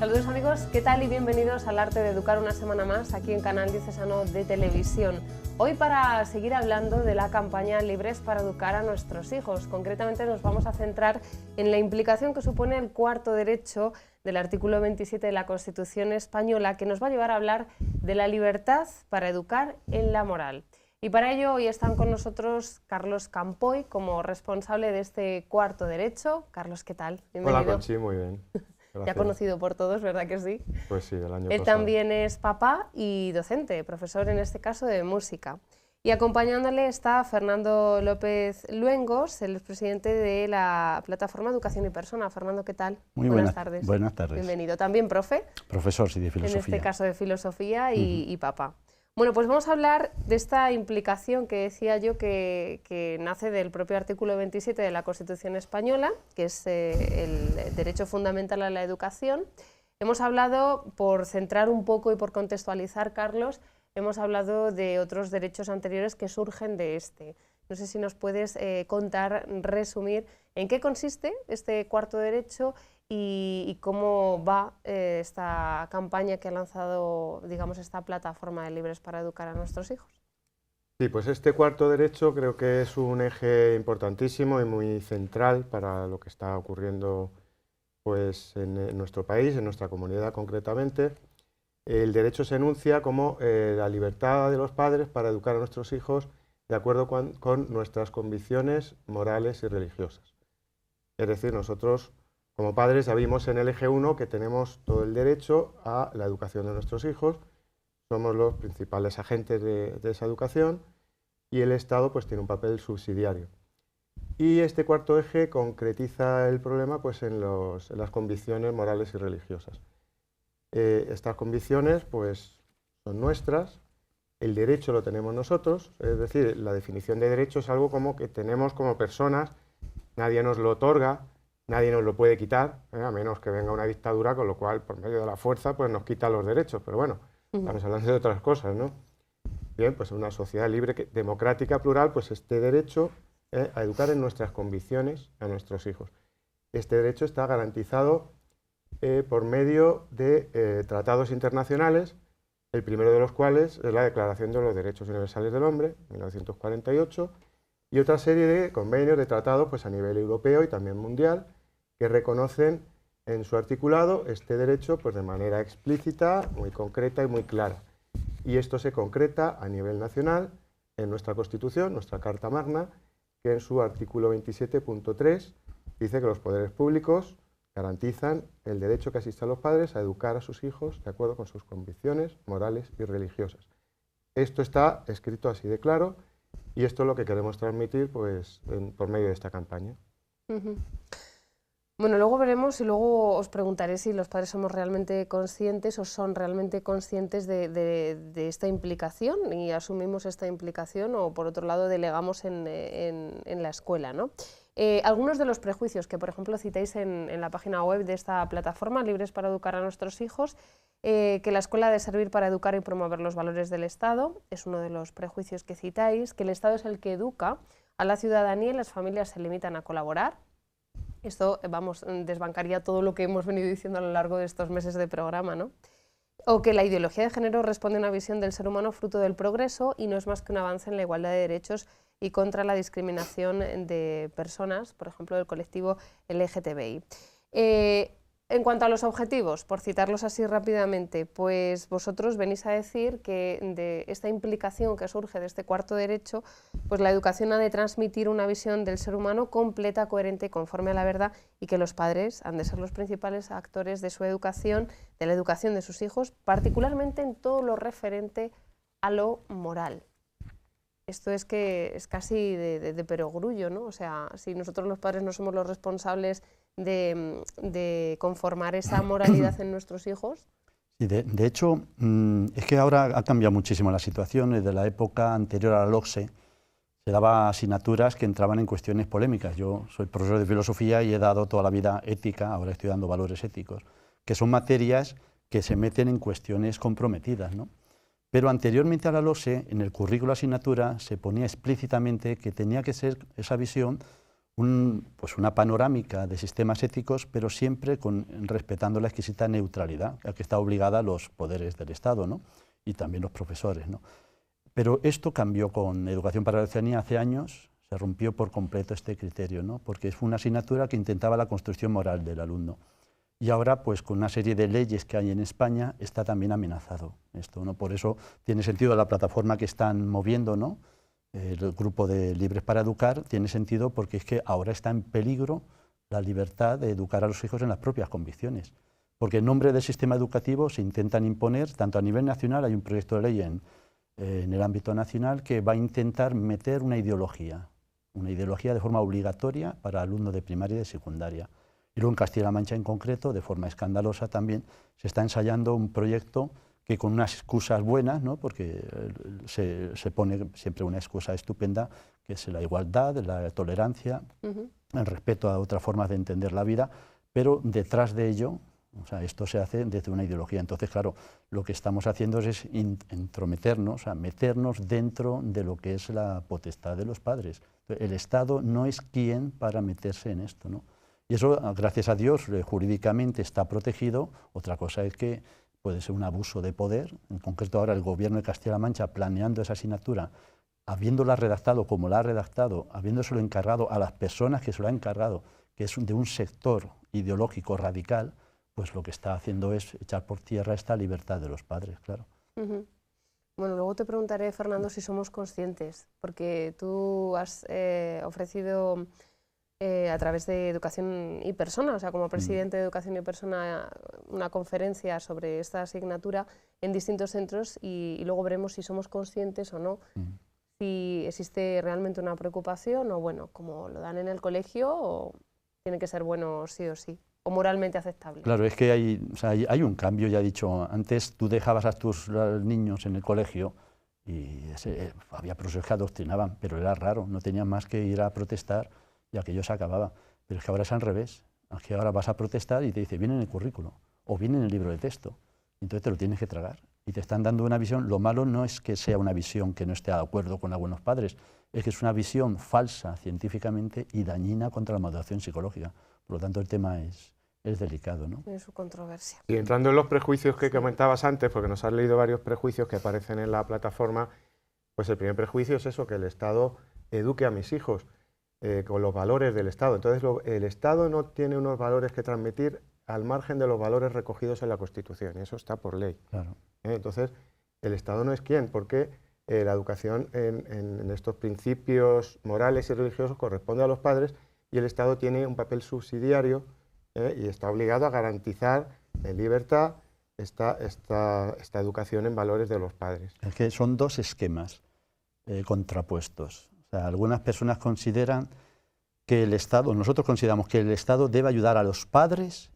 Saludos amigos, ¿qué tal y bienvenidos al Arte de Educar una semana más aquí en Canal Diocesano de Televisión. Hoy para seguir hablando de la campaña Libres para Educar a nuestros hijos. Concretamente nos vamos a centrar en la implicación que supone el cuarto derecho del artículo 27 de la Constitución española, que nos va a llevar a hablar de la libertad para educar en la moral. Y para ello hoy están con nosotros Carlos Campoy como responsable de este cuarto derecho. Carlos, ¿qué tal? Bienvenido. Hola Conchi, muy bien. Ya conocido por todos, ¿verdad que sí? Pues sí, del año Él pasado. también es papá y docente, profesor en este caso de música. Y acompañándole está Fernando López Luengos, el presidente de la plataforma Educación y Persona. Fernando, ¿qué tal? Muy buenas tardes. Buenas tardes. Bienvenido. También profe. Profesor, sí, de filosofía. En este caso de filosofía y papá. Bueno, pues vamos a hablar de esta implicación que decía yo que nace del propio artículo 27 de la Constitución española, que es el derecho fundamental a la educación. Hemos hablado, por centrar un poco y por contextualizar, Carlos, hemos hablado de otros derechos anteriores que surgen de este. No sé si nos puedes contar, resumir, en qué consiste este cuarto derecho y cómo va esta campaña que ha lanzado, digamos, esta plataforma de Libres para Educar a nuestros hijos. Sí, pues este cuarto derecho creo que es un eje importantísimo y muy central para lo que está ocurriendo pues, en nuestro país, en nuestra comunidad concretamente. El derecho se enuncia como la libertad de los padres para educar a nuestros hijos de acuerdo con nuestras convicciones morales y religiosas. Es decir, nosotros como padres ya vimos en el eje 1 que tenemos todo el derecho a la educación de nuestros hijos, somos los principales agentes de esa educación y el Estado pues tiene un papel subsidiario. Y este cuarto eje concretiza el problema pues, en las convicciones morales y religiosas. Estas convicciones pues, son nuestras, el derecho lo tenemos nosotros, es decir, la definición de derecho es algo como que tenemos como personas, nadie nos lo otorga, nadie nos lo puede quitar, a menos que venga una dictadura, con lo cual, por medio de la fuerza, pues nos quita los derechos. Pero bueno, estamos hablando de otras cosas, ¿no? Bien, pues en una sociedad libre, democrática, plural, pues este derecho a educar en nuestras convicciones a nuestros hijos. Este derecho está garantizado por medio de tratados internacionales, el primero de los cuales es la Declaración de los Derechos Universales del Hombre, 1948, y otra serie de convenios, de tratados pues, a nivel europeo y también mundial, que reconocen en su articulado este derecho pues, de manera explícita, muy concreta y muy clara. Y esto se concreta a nivel nacional en nuestra Constitución, nuestra Carta Magna, que en su artículo 27.3 dice que los poderes públicos garantizan el derecho que asiste a los padres a educar a sus hijos de acuerdo con sus convicciones morales y religiosas. Esto está escrito así de claro y esto es lo que queremos transmitir pues, por medio de esta campaña. Bueno, luego veremos y luego os preguntaré si los padres somos realmente conscientes o son realmente conscientes de esta implicación y asumimos esta implicación o, por otro lado, delegamos en la escuela, ¿no? Algunos de los prejuicios que, por ejemplo, citáis en la página web de esta plataforma, Libres para Educar a nuestros hijos, que la escuela ha de servir para educar y promover los valores del Estado, es uno de los prejuicios que citáis, que el Estado es el que educa a la ciudadanía y las familias se limitan a colaborar. Esto, vamos, desbancaría todo lo que hemos venido diciendo a lo largo de estos meses de programa, ¿no? O que la ideología de género responde a una visión del ser humano fruto del progreso y no es más que un avance en la igualdad de derechos y contra la discriminación de personas, por ejemplo, del colectivo LGTBI. En cuanto a los objetivos, por citarlos así rápidamente, pues vosotros venís a decir que de esta implicación que surge de este cuarto derecho, pues la educación ha de transmitir una visión del ser humano completa, coherente y conforme a la verdad y que los padres han de ser los principales actores de su educación, de la educación de sus hijos, particularmente en todo lo referente a lo moral. Esto es que es casi de perogrullo, ¿no? O sea, si nosotros los padres no somos los responsables de conformar esa moralidad en nuestros hijos. Sí, de hecho, es que ahora ha cambiado muchísimo la situación. Desde la época anterior a la LOCSE se daban asignaturas que entraban en cuestiones polémicas. Yo soy profesor de filosofía y he dado toda la vida ética, ahora estoy dando valores éticos, que son materias que se meten en cuestiones comprometidas, ¿no? Pero anteriormente a la LOCSE, en el currículo de asignatura, se ponía explícitamente que tenía que ser esa visión pues una panorámica de sistemas éticos, pero siempre respetando la exquisita neutralidad a que está obligada los poderes del Estado, ¿no? Y también los profesores, ¿no? Pero esto cambió con Educación para la Ciudadanía hace años, se rompió por completo este criterio, ¿no? Porque fue una asignatura que intentaba la construcción moral del alumno. Y ahora, pues con una serie de leyes que hay en España, está también amenazado esto, ¿no? Por eso tiene sentido la plataforma que están moviendo, ¿no? El grupo de Libres para Educar, tiene sentido porque es que ahora está en peligro la libertad de educar a los hijos en las propias convicciones. Porque en nombre del sistema educativo se intentan imponer, tanto a nivel nacional, hay un proyecto de ley en el ámbito nacional que va a intentar meter una ideología de forma obligatoria para alumnos de primaria y de secundaria. Y luego en Castilla-La Mancha en concreto, de forma escandalosa también, se está ensayando un proyecto que con unas excusas buenas, ¿no? Porque se pone siempre una excusa estupenda, que es la igualdad, la tolerancia, el respeto a otras formas de entender la vida, pero detrás de ello, o sea, esto se hace desde una ideología. Entonces, claro, lo que estamos haciendo es entrometernos, o sea, meternos dentro de lo que es la potestad de los padres. El Estado no es quien para meterse en esto, ¿no? Y eso, gracias a Dios, jurídicamente está protegido. Otra cosa es que puede ser un abuso de poder. En concreto ahora el Gobierno de Castilla-La Mancha, planeando esa asignatura, habiéndola redactado como la ha redactado, habiéndoselo encargado a las personas que se lo han encargado, que es de un sector ideológico radical, pues lo que está haciendo es echar por tierra esta libertad de los padres, claro. Bueno, luego te preguntaré, Fernando, si somos conscientes, porque tú has ofrecido a través de Educación y Persona, o sea, como presidente de Educación y Persona, una conferencia sobre esta asignatura en distintos centros y luego veremos si somos conscientes o no, si existe realmente una preocupación o, bueno, como lo dan en el colegio, o tiene que ser bueno sí o sí, o moralmente aceptable. Claro, es que hay un cambio, ya he dicho, antes tú dejabas a tus niños en el colegio y había profesores que adoctrinaban, pero era raro, no tenían más que ir a protestar y aquello se acababa. Pero es que ahora es al revés, es que ahora vas a protestar y te dice, viene en el currículo o viene en el libro de texto, entonces te lo tienes que tragar y te están dando una visión. Lo malo no es que sea una visión que no esté de acuerdo con algunos padres, es que es una visión falsa científicamente y dañina contra la maduración psicológica. Por lo tanto, el tema es delicado, ¿no? Tiene su controversia. Y entrando en los prejuicios que comentabas antes, porque nos has leído varios prejuicios que aparecen en la plataforma, pues el primer prejuicio es eso, que el Estado eduque a mis hijos con los valores del Estado. Entonces, el Estado no tiene unos valores que transmitir al margen de los valores recogidos en la Constitución, y eso está por ley. Claro. Entonces, el Estado no es quien, porque la educación en estos principios morales y religiosos corresponde a los padres, y el Estado tiene un papel subsidiario y está obligado a garantizar en libertad esta educación en valores de los padres. Es que son dos esquemas contrapuestos. O sea, algunas personas consideran que el Estado, nosotros consideramos que el Estado debe ayudar a los padres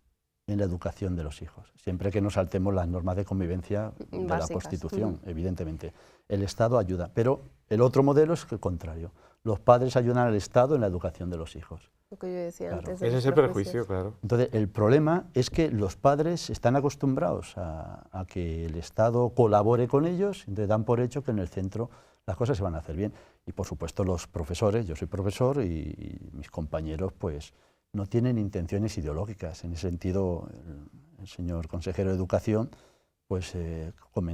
en la educación de los hijos, siempre que no saltemos las normas de convivencia de la Constitución, evidentemente. El Estado ayuda, pero el otro modelo es el contrario. Los padres ayudan al Estado en la educación de los hijos. Lo que yo decía antes. Ese es el prejuicio, claro. Entonces, el problema es que los padres están acostumbrados a que el Estado colabore con ellos, entonces dan por hecho que en el centro las cosas se van a hacer bien. Y por supuesto los profesores, yo soy profesor y mis compañeros pues no tienen intenciones ideológicas. En ese sentido, el señor consejero de Educación pues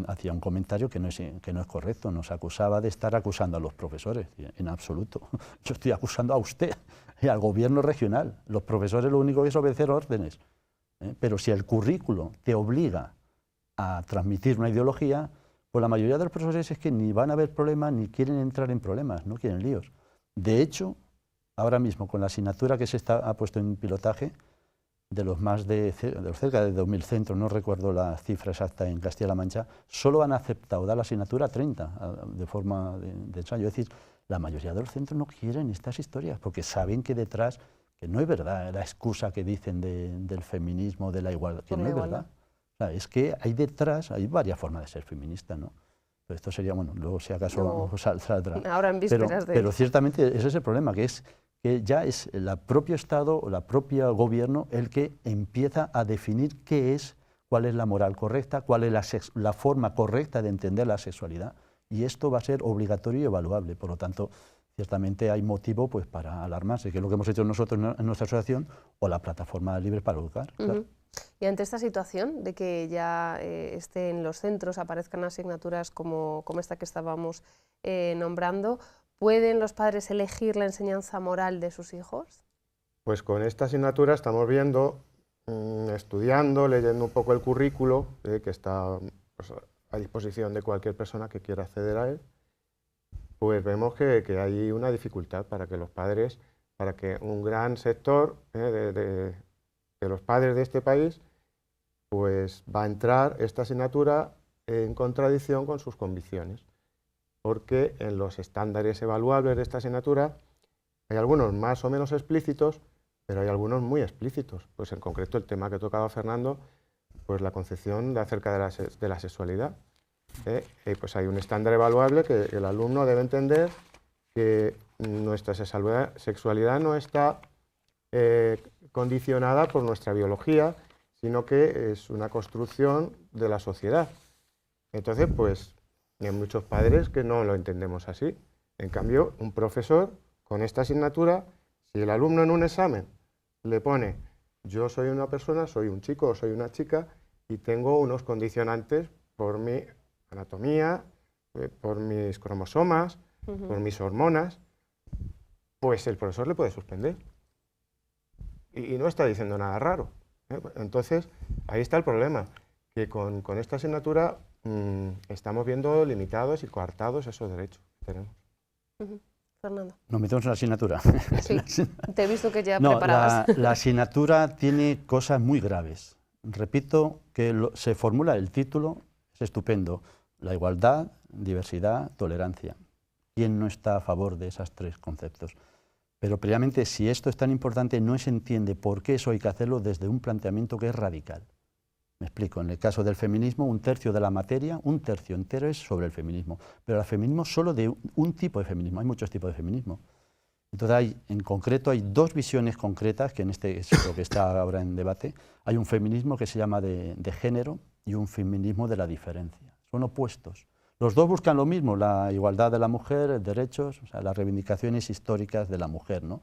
hacía un comentario que no es correcto, nos acusaba de estar acusando a los profesores. En absoluto, yo estoy acusando a usted y al gobierno regional. Los profesores lo único que es obedecer órdenes, pero si el currículo te obliga a transmitir una ideología, pues la mayoría de los profesores es que ni van a haber problemas ni quieren entrar en problemas, no quieren líos. De hecho, ahora mismo con la asignatura que ha puesto en pilotaje, de los cerca de 2.000 centros, no recuerdo la cifra exacta en Castilla-La Mancha, solo han aceptado dar la asignatura 30 de forma de ensayo. Es decir, la mayoría de los centros no quieren estas historias porque saben que detrás, que no es verdad la excusa que dicen del feminismo, de la igualdad, que no es verdad. O sea, es que hay detrás, hay varias formas de ser feminista, ¿no? Pero esto sería, bueno, luego si acaso saldrá. Ahora en vísperas pero ciertamente ese es el problema, que ya es el propio Estado o la propia gobierno el que empieza a definir cuál es la moral correcta, cuál es la forma correcta de entender la sexualidad. Y esto va a ser obligatorio y evaluable. Por lo tanto, ciertamente hay motivo pues, para alarmarse, que es lo que hemos hecho nosotros en nuestra asociación o la plataforma Libres para Educar. Claro. Y ante esta situación de que ya en los centros aparezcan asignaturas como esta que estábamos nombrando, ¿pueden los padres elegir la enseñanza moral de sus hijos? Pues con esta asignatura estamos viendo, estudiando, leyendo un poco el currículo, que está pues, a disposición de cualquier persona que quiera acceder a él, pues vemos que hay una dificultad para que los padres, para que un gran sector de los padres de este país, pues va a entrar esta asignatura en contradicción con sus convicciones, porque en los estándares evaluables de esta asignatura hay algunos más o menos explícitos, pero hay algunos muy explícitos. Pues en concreto el tema que tocaba Fernando, pues la concepción acerca de la sexualidad. Pues hay un estándar evaluable que el alumno debe entender que nuestra sexualidad no está condicionada por nuestra biología, sino que es una construcción de la sociedad. Entonces, pues, hay muchos padres que no lo entendemos así. En cambio, un profesor con esta asignatura, si el alumno en un examen le pone yo soy una persona, soy un chico o soy una chica y tengo unos condicionantes por mi anatomía, por mis cromosomas, por mis hormonas, pues el profesor le puede suspender. Y no está diciendo nada raro. Entonces, ahí está el problema, que con esta asignatura estamos viendo limitados y coartados esos derechos que tenemos. Fernando. Nos metemos en la asignatura. Sí, te he visto que ya no, preparabas. La asignatura tiene cosas muy graves. Repito que se formula el título, es estupendo, la igualdad, diversidad, tolerancia. ¿Quién no está a favor de esos tres conceptos? Pero previamente, si esto es tan importante, no se entiende por qué eso hay que hacerlo desde un planteamiento que es radical. Me explico, en el caso del feminismo, 1/3 de la materia, 1/3 entero es sobre el feminismo, pero el feminismo solo de un tipo de feminismo, hay muchos tipos de feminismo. Entonces, en concreto, hay dos visiones concretas, que en este es lo que está ahora en debate. Hay un feminismo que se llama de género y un feminismo de la diferencia. Son opuestos. Los dos buscan lo mismo, la igualdad de la mujer, derechos, o sea, las reivindicaciones históricas de la mujer, ¿no?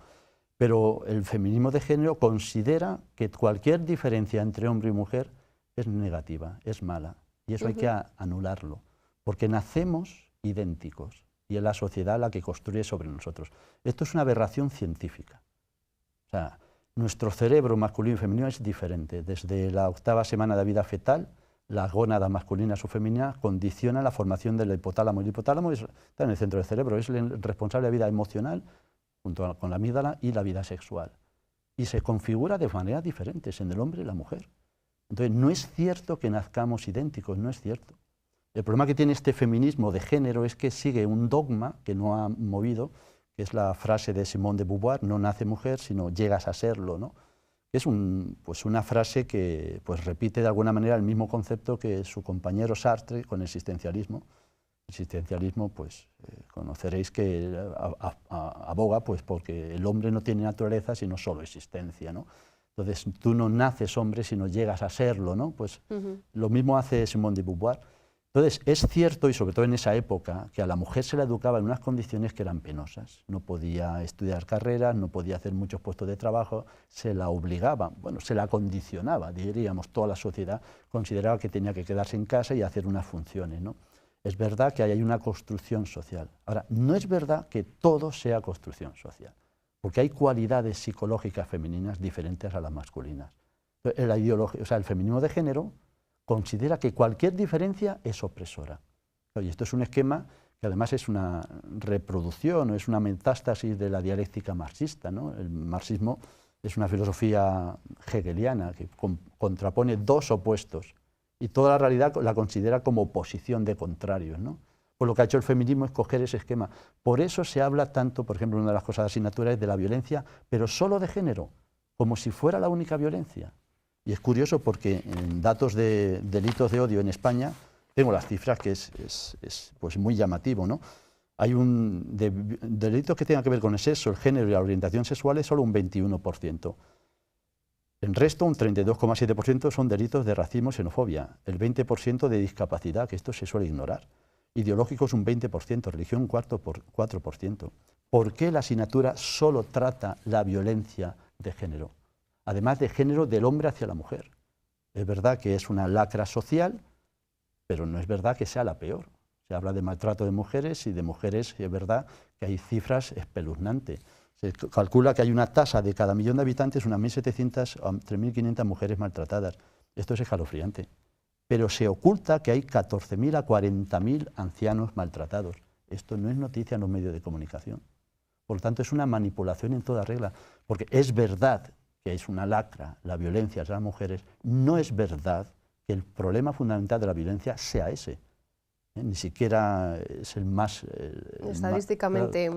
Pero el feminismo de género considera que cualquier diferencia entre hombre y mujer es negativa, es mala, y eso hay que anularlo, porque nacemos idénticos y es la sociedad la que construye sobre nosotros. Esto es una aberración científica. O sea, nuestro cerebro masculino y femenino es diferente. Desde la 8ª semana de vida fetal, las gónadas masculinas o femeninas condicionan la formación del hipotálamo. El hipotálamo está en el centro del cerebro, es el responsable de la vida emocional, junto con la amígdala, y la vida sexual. Y se configura de maneras diferentes en el hombre y la mujer. Entonces, no es cierto que nazcamos idénticos, no es cierto. El problema que tiene este feminismo de género es que sigue un dogma que no ha movido, que es la frase de Simone de Beauvoir, no nace mujer, sino llegas a serlo, ¿no? Es pues una frase que pues, repite de alguna manera el mismo concepto que su compañero Sartre con el existencialismo. El existencialismo, pues, conoceréis que aboga pues, porque el hombre no tiene naturaleza, sino solo existencia, ¿no? Entonces, tú no naces hombre, sino llegas a serlo, ¿no? Pues lo mismo hace Simone de Beauvoir. Entonces, es cierto, y sobre todo en esa época, que a la mujer se la educaba en unas condiciones que eran penosas. No podía estudiar carreras, no podía hacer muchos puestos de trabajo, se la obligaba, bueno, se la condicionaba, diríamos, toda la sociedad consideraba que tenía que quedarse en casa y hacer unas funciones, ¿no? Es verdad que hay una construcción social. Ahora, no es verdad que todo sea construcción social, porque hay cualidades psicológicas femeninas diferentes a las masculinas. La ideología, o sea, el feminismo de género considera que cualquier diferencia es opresora. Y esto es un esquema que además es una reproducción o es una metástasis de la dialéctica marxista, ¿no? El marxismo es una filosofía hegeliana que contrapone dos opuestos y toda la realidad la considera como oposición de contrarios, ¿no? Pues lo que ha hecho el feminismo es coger ese esquema. Por eso se habla tanto, por ejemplo, una de las cosas de asignatura es de la violencia, pero solo de género, como si fuera la única violencia. Y es curioso porque en datos de delitos de odio en España, tengo las cifras que es pues muy llamativo, ¿no? Hay delitos que tengan que ver con el sexo, el género y la orientación sexual es solo un 21%. El resto, un 32,7%, son delitos de racismo y xenofobia, el 20% de discapacidad, que esto se suele ignorar. Ideológicos un 20%, religión un 4%. ¿por qué la asignatura solo trata la violencia de género? Además de género del hombre hacia la mujer. Es verdad que es una lacra social, pero no es verdad que sea la peor. Se habla de maltrato de mujeres y de mujeres, y es verdad que hay cifras espeluznantes. Se calcula que hay una tasa de cada millón de habitantes, unas 1.700 a 3.500 mujeres maltratadas. Esto es escalofriante. Pero se oculta que hay 14.000 a 40.000 ancianos maltratados. Esto no es noticia en los medios de comunicación. Por lo tanto, es una manipulación en toda regla. Porque es verdad que es una lacra la violencia hacia las mujeres, no es verdad que el problema fundamental de la violencia sea ese. Ni siquiera es el más... Estadísticamente...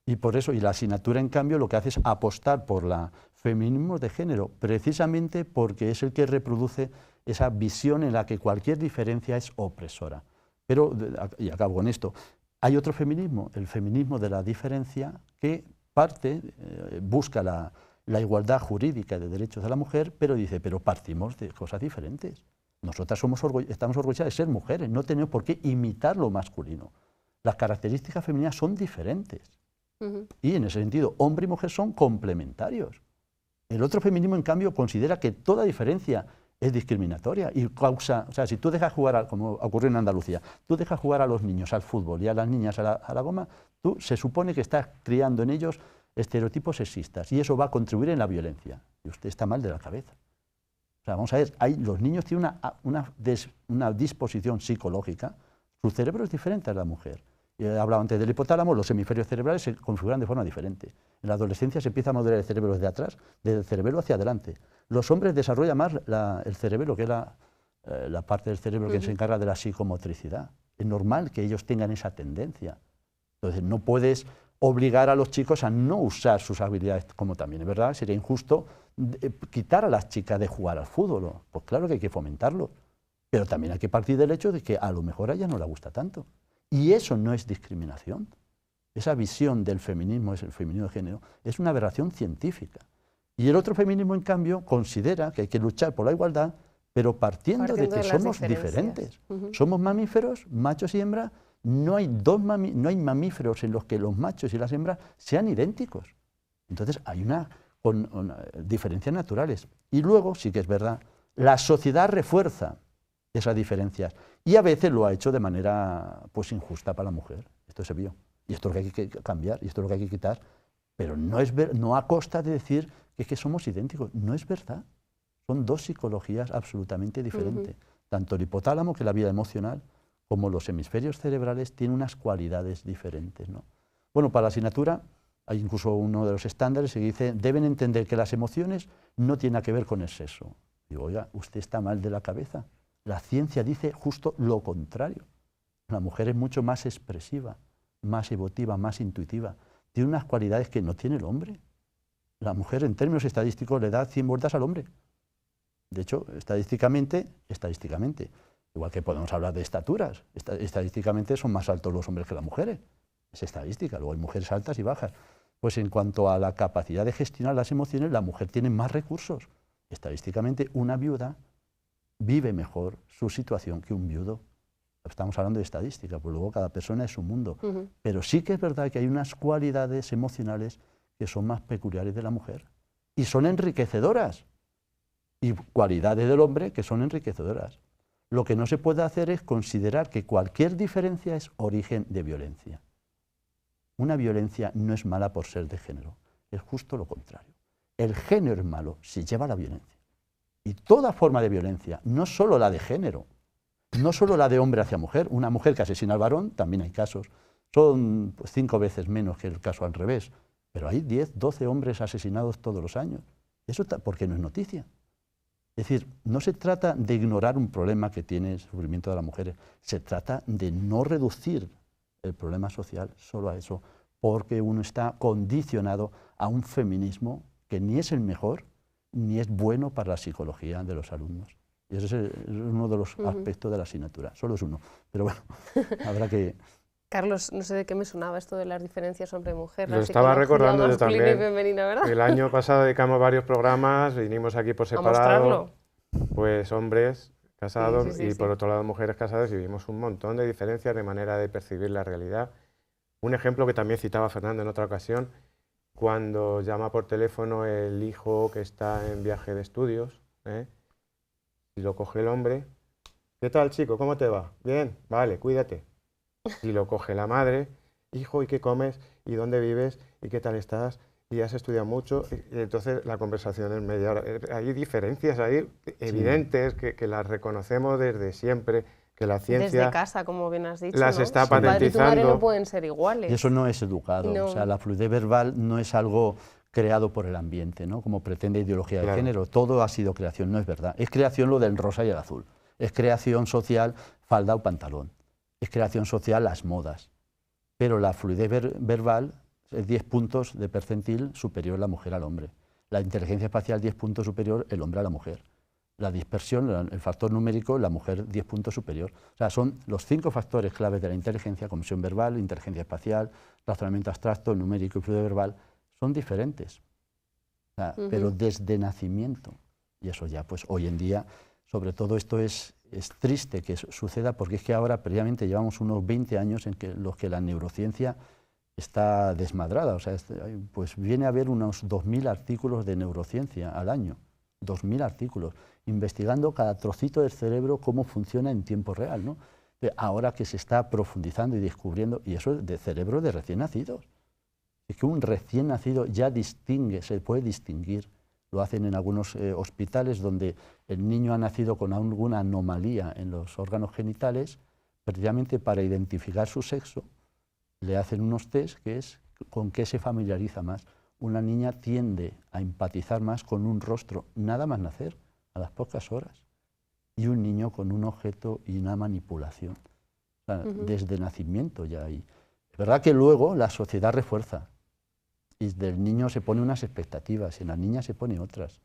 Y por eso, y la asignatura, en cambio, lo que hace es apostar por la feminismo de género, precisamente porque es el que reproduce esa visión en la que cualquier diferencia es opresora. Pero, y acabo con esto, hay otro feminismo, el feminismo de la diferencia, que busca la igualdad jurídica de derechos de la mujer, pero dice, pero partimos de cosas diferentes. Nosotras estamos orgullosas de ser mujeres, no tenemos por qué imitar lo masculino. Las características femeninas son diferentes. Y en ese sentido, hombre y mujer son complementarios. El otro feminismo, en cambio, considera que toda diferencia es discriminatoria y causa... O sea, si tú dejas jugar, como ocurrió en Andalucía, tú dejas jugar a los niños al fútbol y a las niñas a la goma, tú se supone que estás criando en ellos estereotipos sexistas y eso va a contribuir en la violencia. Y usted está mal de la cabeza. O sea, vamos a ver, los niños tienen una disposición psicológica, su cerebro es diferente a la mujer. He hablado antes del hipotálamo, los hemisferios cerebrales se configuran de forma diferente. En la adolescencia se empieza a modelar el cerebro desde atrás, desde el cerebelo hacia adelante. Los hombres desarrollan más el cerebelo, que es la parte del cerebro que se encarga de la psicomotricidad. Es normal que ellos tengan esa tendencia. Entonces no puedes obligar a los chicos a no usar sus habilidades, como también es verdad, sería injusto quitar a las chicas de jugar al fútbol. Pues claro que hay que fomentarlo, pero también hay que partir del hecho de que a lo mejor a ella no le gusta tanto. Y eso no es discriminación. Esa visión del feminismo, es el feminismo de género, es una aberración científica. Y el otro feminismo, en cambio, considera que hay que luchar por la igualdad, pero partiendo de que somos diferentes. Somos mamíferos, machos y hembras. No hay mamíferos en los que los machos y las hembras sean idénticos. Entonces hay diferencias naturales. Y luego, sí que es verdad, la sociedad refuerza esas diferencias. Y a veces lo ha hecho de manera injusta para la mujer. Esto se vio. Y esto es lo que hay que cambiar, y esto es lo que hay que quitar. Pero no a costa de decir que somos idénticos. No es verdad. Son dos psicologías absolutamente diferentes. Tanto el hipotálamo, que es la vida emocional, como los hemisferios cerebrales, tienen unas cualidades diferentes, ¿no? Bueno, para la asignatura hay incluso uno de los estándares que dice, deben entender que las emociones no tienen que ver con el sexo. Digo, oiga, usted está mal de la cabeza. La ciencia dice justo lo contrario. La mujer es mucho más expresiva, más emotiva, más intuitiva. Tiene unas cualidades que no tiene el hombre. La mujer, en términos estadísticos, le da 100 vueltas al hombre. De hecho, estadísticamente, igual que podemos hablar de estaturas, estadísticamente son más altos los hombres que las mujeres. Es estadística, luego hay mujeres altas y bajas. Pues en cuanto a la capacidad de gestionar las emociones, la mujer tiene más recursos. Estadísticamente, una viuda vive mejor su situación que un viudo. Estamos hablando de estadística, pues luego cada persona es un mundo. Pero sí que es verdad que hay unas cualidades emocionales que son más peculiares de la mujer y son enriquecedoras. Y cualidades del hombre que son enriquecedoras. Lo que no se puede hacer es considerar que cualquier diferencia es origen de violencia. Una violencia no es mala por ser de género, es justo lo contrario. El género es malo si lleva a la violencia. Y toda forma de violencia, no solo la de género, no solo la de hombre hacia mujer, una mujer que asesina al varón, también hay casos, son 5 veces menos que el caso al revés, pero hay 10, 12 hombres asesinados todos los años. Eso porque no es noticia. Es decir, no se trata de ignorar un problema que tiene el sufrimiento de las mujeres, se trata de no reducir el problema social solo a eso, porque uno está condicionado a un feminismo que ni es el mejor, ni es bueno para la psicología de los alumnos. Y ese es uno de los aspectos de la asignatura, solo es uno, pero bueno, habrá que... Carlos, no sé de qué me sonaba esto de las diferencias hombre-mujer. Lo estaba recordando yo también. Y femenina, ¿verdad? El año pasado dedicamos varios programas, vinimos aquí por separado, pues hombres casados y por otro lado mujeres casadas y vimos un montón de diferencias de manera de percibir la realidad. Un ejemplo que también citaba Fernando en otra ocasión, cuando llama por teléfono el hijo que está en viaje de estudios, y lo coge el hombre, ¿qué tal, chico? ¿Cómo te va? Bien, vale, cuídate. Y lo coge la madre, hijo, ¿y qué comes? ¿Y dónde vives? ¿Y qué tal estás? ¿Y has estudiado mucho? Y entonces la conversación es media hora. Hay diferencias ahí evidentes que las reconocemos desde siempre, que la ciencia... Desde casa, como bien has dicho, las ¿no? está Tu padre y tu patentizando. madre no pueden ser iguales. Y eso no es educado, No. o sea, la fluidez verbal no es algo creado por el ambiente, ¿no? Como pretende ideología de género, todo ha sido creación, no es verdad. Es creación lo del rosa y el azul, es creación social falda o pantalón, es creación social las modas, pero la fluidez verbal es 10 puntos de percentil superior la mujer al hombre, la inteligencia espacial 10 puntos superior el hombre a la mujer, la dispersión, el factor numérico, la mujer 10 puntos superior. O sea, son los 5 factores claves de la inteligencia: comprensión verbal, inteligencia espacial, razonamiento abstracto, numérico y fluidez verbal, son diferentes. O sea, pero desde nacimiento. Y eso ya, pues hoy en día, sobre todo esto es triste que suceda, porque es que ahora previamente llevamos unos 20 años en los que la neurociencia está desmadrada. O sea, pues viene a haber unos 2000 artículos de neurociencia al año. 2000 artículos, investigando cada trocito del cerebro cómo funciona en tiempo real, ¿no? Ahora que se está profundizando y descubriendo, y eso es de cerebro de recién nacidos. Es que un recién nacido ya distingue, se puede distinguir, lo hacen en algunos hospitales donde el niño ha nacido con alguna anomalía en los órganos genitales, precisamente para identificar su sexo, le hacen unos test que es con qué se familiariza más. Una niña tiende a empatizar más con un rostro, nada más nacer, a las pocas horas, y un niño con un objeto y una manipulación. O sea, desde nacimiento ya hay. Es verdad que luego la sociedad refuerza, y del niño se pone unas expectativas, y en la niña se pone otras.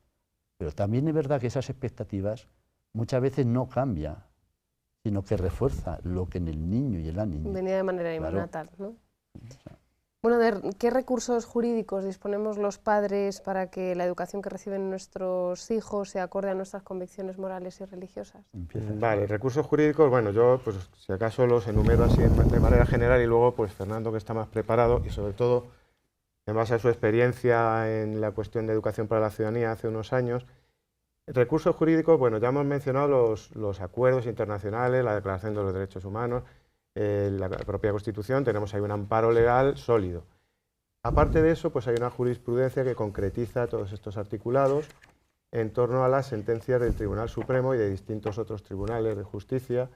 Pero también es verdad que esas expectativas muchas veces no cambian, sino que refuerza lo que en el niño y en la niña. Venía de manera innatal, ¿no? Bueno, ¿de qué recursos jurídicos disponemos los padres para que la educación que reciben nuestros hijos se acorde a nuestras convicciones morales y religiosas? Vale, recursos jurídicos, bueno, yo pues si acaso los enumero así de manera general y luego pues Fernando, que está más preparado y sobre todo en base a su experiencia en la cuestión de educación para la ciudadanía hace unos años. Recursos jurídicos, bueno, ya hemos mencionado los acuerdos internacionales, la Declaración de los Derechos Humanos, la propia Constitución, tenemos ahí un amparo legal sólido. Aparte de eso, pues hay una jurisprudencia que concretiza todos estos articulados en torno a las sentencias del Tribunal Supremo y de distintos otros tribunales de justicia,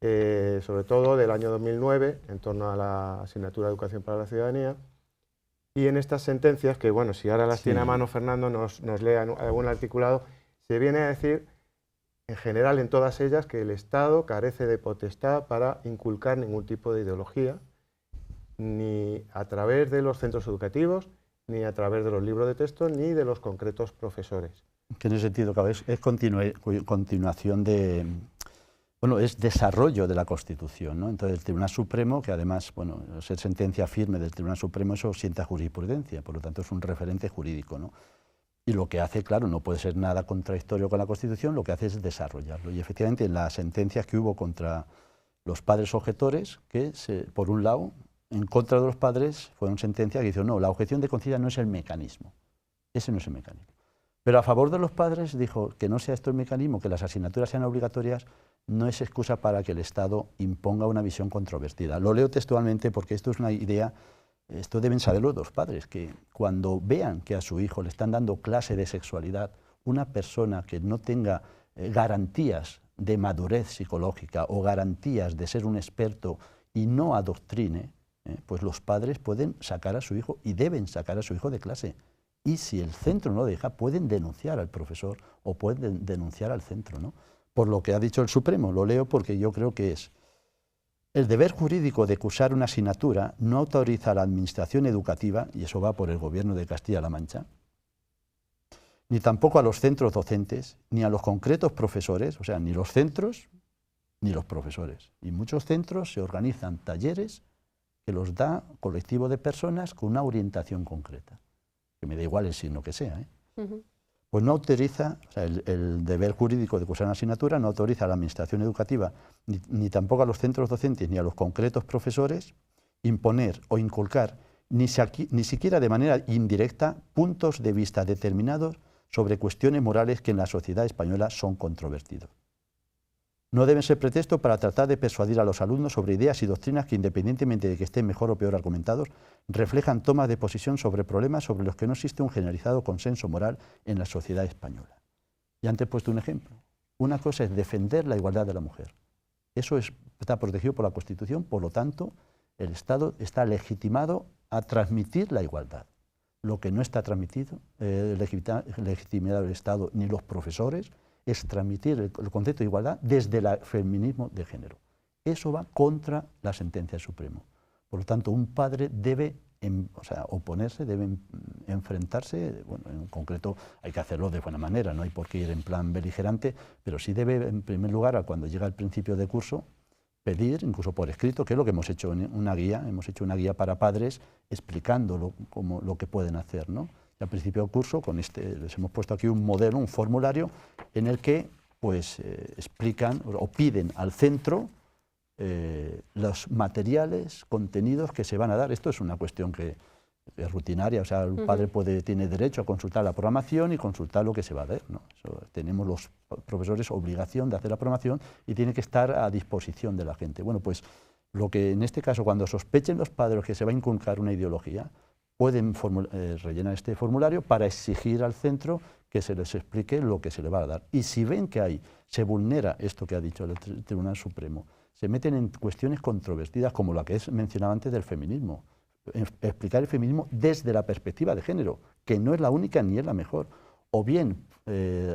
sobre todo del año 2009, en torno a la asignatura de Educación para la Ciudadanía. Y en estas sentencias, que bueno, si ahora las tiene a mano Fernando, nos lee algún articulado, se viene a decir, en general en todas ellas, que el Estado carece de potestad para inculcar ningún tipo de ideología, ni a través de los centros educativos, ni a través de los libros de texto, ni de los concretos profesores. Que en ese sentido, es continuación de... Bueno, es desarrollo de la Constitución, ¿no? Entonces el Tribunal Supremo, que además, bueno, ser sentencia firme del Tribunal Supremo, eso sienta jurisprudencia, por lo tanto es un referente jurídico, ¿no? Y lo que hace, claro, no puede ser nada contradictorio con la Constitución, lo que hace es desarrollarlo. Y efectivamente en las sentencias que hubo contra los padres objetores, que por un lado, en contra de los padres, fueron sentencias que dicen, no, la objeción de conciencia no es el mecanismo, ese no es el mecanismo. Pero a favor de los padres dijo que no sea esto el mecanismo, que las asignaturas sean obligatorias, no es excusa para que el Estado imponga una visión controvertida. Lo leo textualmente porque esto es una idea, esto deben saberlo los padres, que cuando vean que a su hijo le están dando clase de sexualidad, una persona que no tenga garantías de madurez psicológica o garantías de ser un experto y no adoctrine, pues los padres pueden sacar a su hijo y deben sacar a su hijo de clase. Y si el centro no lo deja, pueden denunciar al profesor o pueden denunciar al centro, ¿no? Por lo que ha dicho el Supremo, lo leo porque yo creo que es: el deber jurídico de cursar una asignatura no autoriza a la administración educativa, y eso va por el Gobierno de Castilla-La Mancha, ni tampoco a los centros docentes, ni a los concretos profesores, o sea, ni los centros ni los profesores. Y muchos centros se organizan talleres que los da colectivo de personas con una orientación concreta, que me da igual el signo que sea, pues no autoriza, o sea, el deber jurídico de cursar una asignatura no autoriza a la administración educativa, ni tampoco a los centros docentes, ni a los concretos profesores, imponer o inculcar, ni siquiera de manera indirecta, puntos de vista determinados sobre cuestiones morales que en la sociedad española son controvertidos. No deben ser pretexto para tratar de persuadir a los alumnos sobre ideas y doctrinas que, independientemente de que estén mejor o peor argumentados, reflejan tomas de posición sobre problemas sobre los que no existe un generalizado consenso moral en la sociedad española. Y antes he puesto un ejemplo. Una cosa es defender la igualdad de la mujer. Eso está protegido por la Constitución, por lo tanto, el Estado está legitimado a transmitir la igualdad. Lo que no está transmitido, legitimado el Estado ni los profesores, es transmitir el concepto de igualdad desde el feminismo de género. Eso va contra la sentencia del Supremo. Por lo tanto, un padre debe oponerse, debe enfrentarse, bueno, en concreto hay que hacerlo de buena manera, no hay por qué ir en plan beligerante, pero sí debe, en primer lugar, cuando llega el principio de curso, pedir, incluso por escrito, que es lo que hemos hecho en una guía, hemos hecho una guía para padres explicando lo que pueden hacer, ¿no? Y al principio del curso, les hemos puesto aquí un modelo, un formulario, en el que pues, explican o piden al centro los materiales, contenidos que se van a dar. Esto es una cuestión que es rutinaria, o sea, el padre tiene derecho a consultar la programación y consultar lo que se va a dar, ¿no? Tenemos los profesores obligación de hacer la programación y tiene que estar a disposición de la gente. Bueno, pues lo que en este caso, cuando sospechen los padres que se va a inculcar una ideología, pueden rellenar este formulario para exigir al centro que se les explique lo que se le va a dar. Y si ven que se vulnera esto que ha dicho el Tribunal Supremo, se meten en cuestiones controvertidas como la que mencionaba antes del feminismo. Explicar el feminismo desde la perspectiva de género, que no es la única ni es la mejor. O bien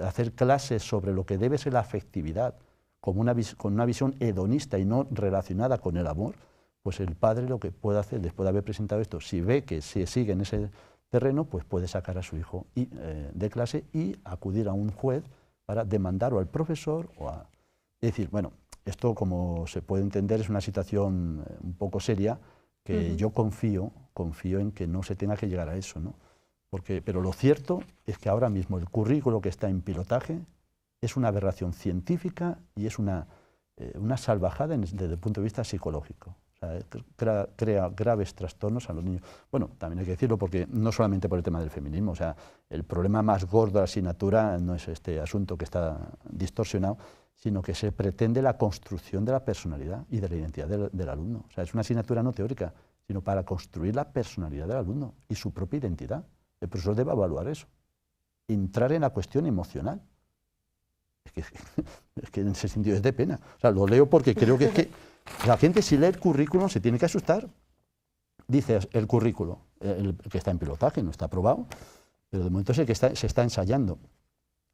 hacer clases sobre lo que debe ser la afectividad con una visión hedonista y no relacionada con el amor, pues el padre lo que puede hacer después de haber presentado esto, si ve que se sigue en ese terreno, pues puede sacar a su hijo de clase y acudir a un juez para demandar o al profesor Es decir, bueno, esto como se puede entender es una situación un poco seria que yo confío en que no se tenga que llegar a eso, ¿no? Pero lo cierto es que ahora mismo el currículo que está en pilotaje es una aberración científica y es una salvajada desde el punto de vista psicológico. Crea graves trastornos a los niños. Bueno, también hay que decirlo porque no solamente por el tema del feminismo, o sea, el problema más gordo de la asignatura no es este asunto que está distorsionado, sino que se pretende la construcción de la personalidad y de la identidad del alumno. O sea, es una asignatura no teórica, sino para construir la personalidad del alumno y su propia identidad. El profesor debe evaluar eso, entrar en la cuestión emocional. Es que en ese sentido es de pena. O sea, lo leo porque creo que es que la gente, si lee el currículum, se tiene que asustar. Dice el currículo, el que está en pilotaje, no está aprobado, pero de momento es el que se está ensayando,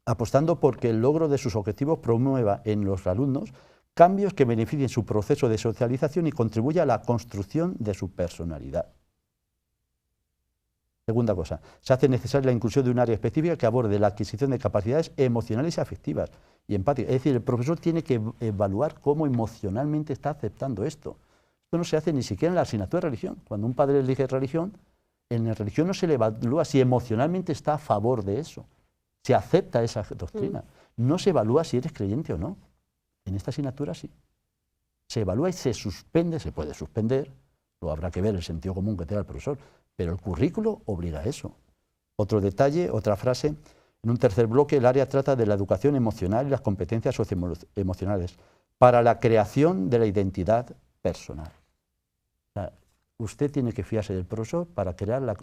apostando porque el logro de sus objetivos promueva en los alumnos cambios que beneficien su proceso de socialización y contribuya a la construcción de su personalidad. Segunda cosa, se hace necesaria la inclusión de un área específica que aborde la adquisición de capacidades emocionales y afectivas y empáticas. Es decir, el profesor tiene que evaluar cómo emocionalmente está aceptando esto. Esto no se hace ni siquiera en la asignatura de religión. Cuando un padre elige religión, en la religión no se le evalúa si emocionalmente está a favor de eso, si acepta esa doctrina. No se evalúa si eres creyente o no. En esta asignatura sí. Se evalúa y se suspende, se puede suspender, lo habrá que ver el sentido común que tenga el profesor, pero el currículo obliga a eso. Otro detalle, otra frase, en un tercer bloque el área trata de la educación emocional y las competencias socioemocionales para la creación de la identidad personal. O sea, usted tiene que fiarse del profesor para crear la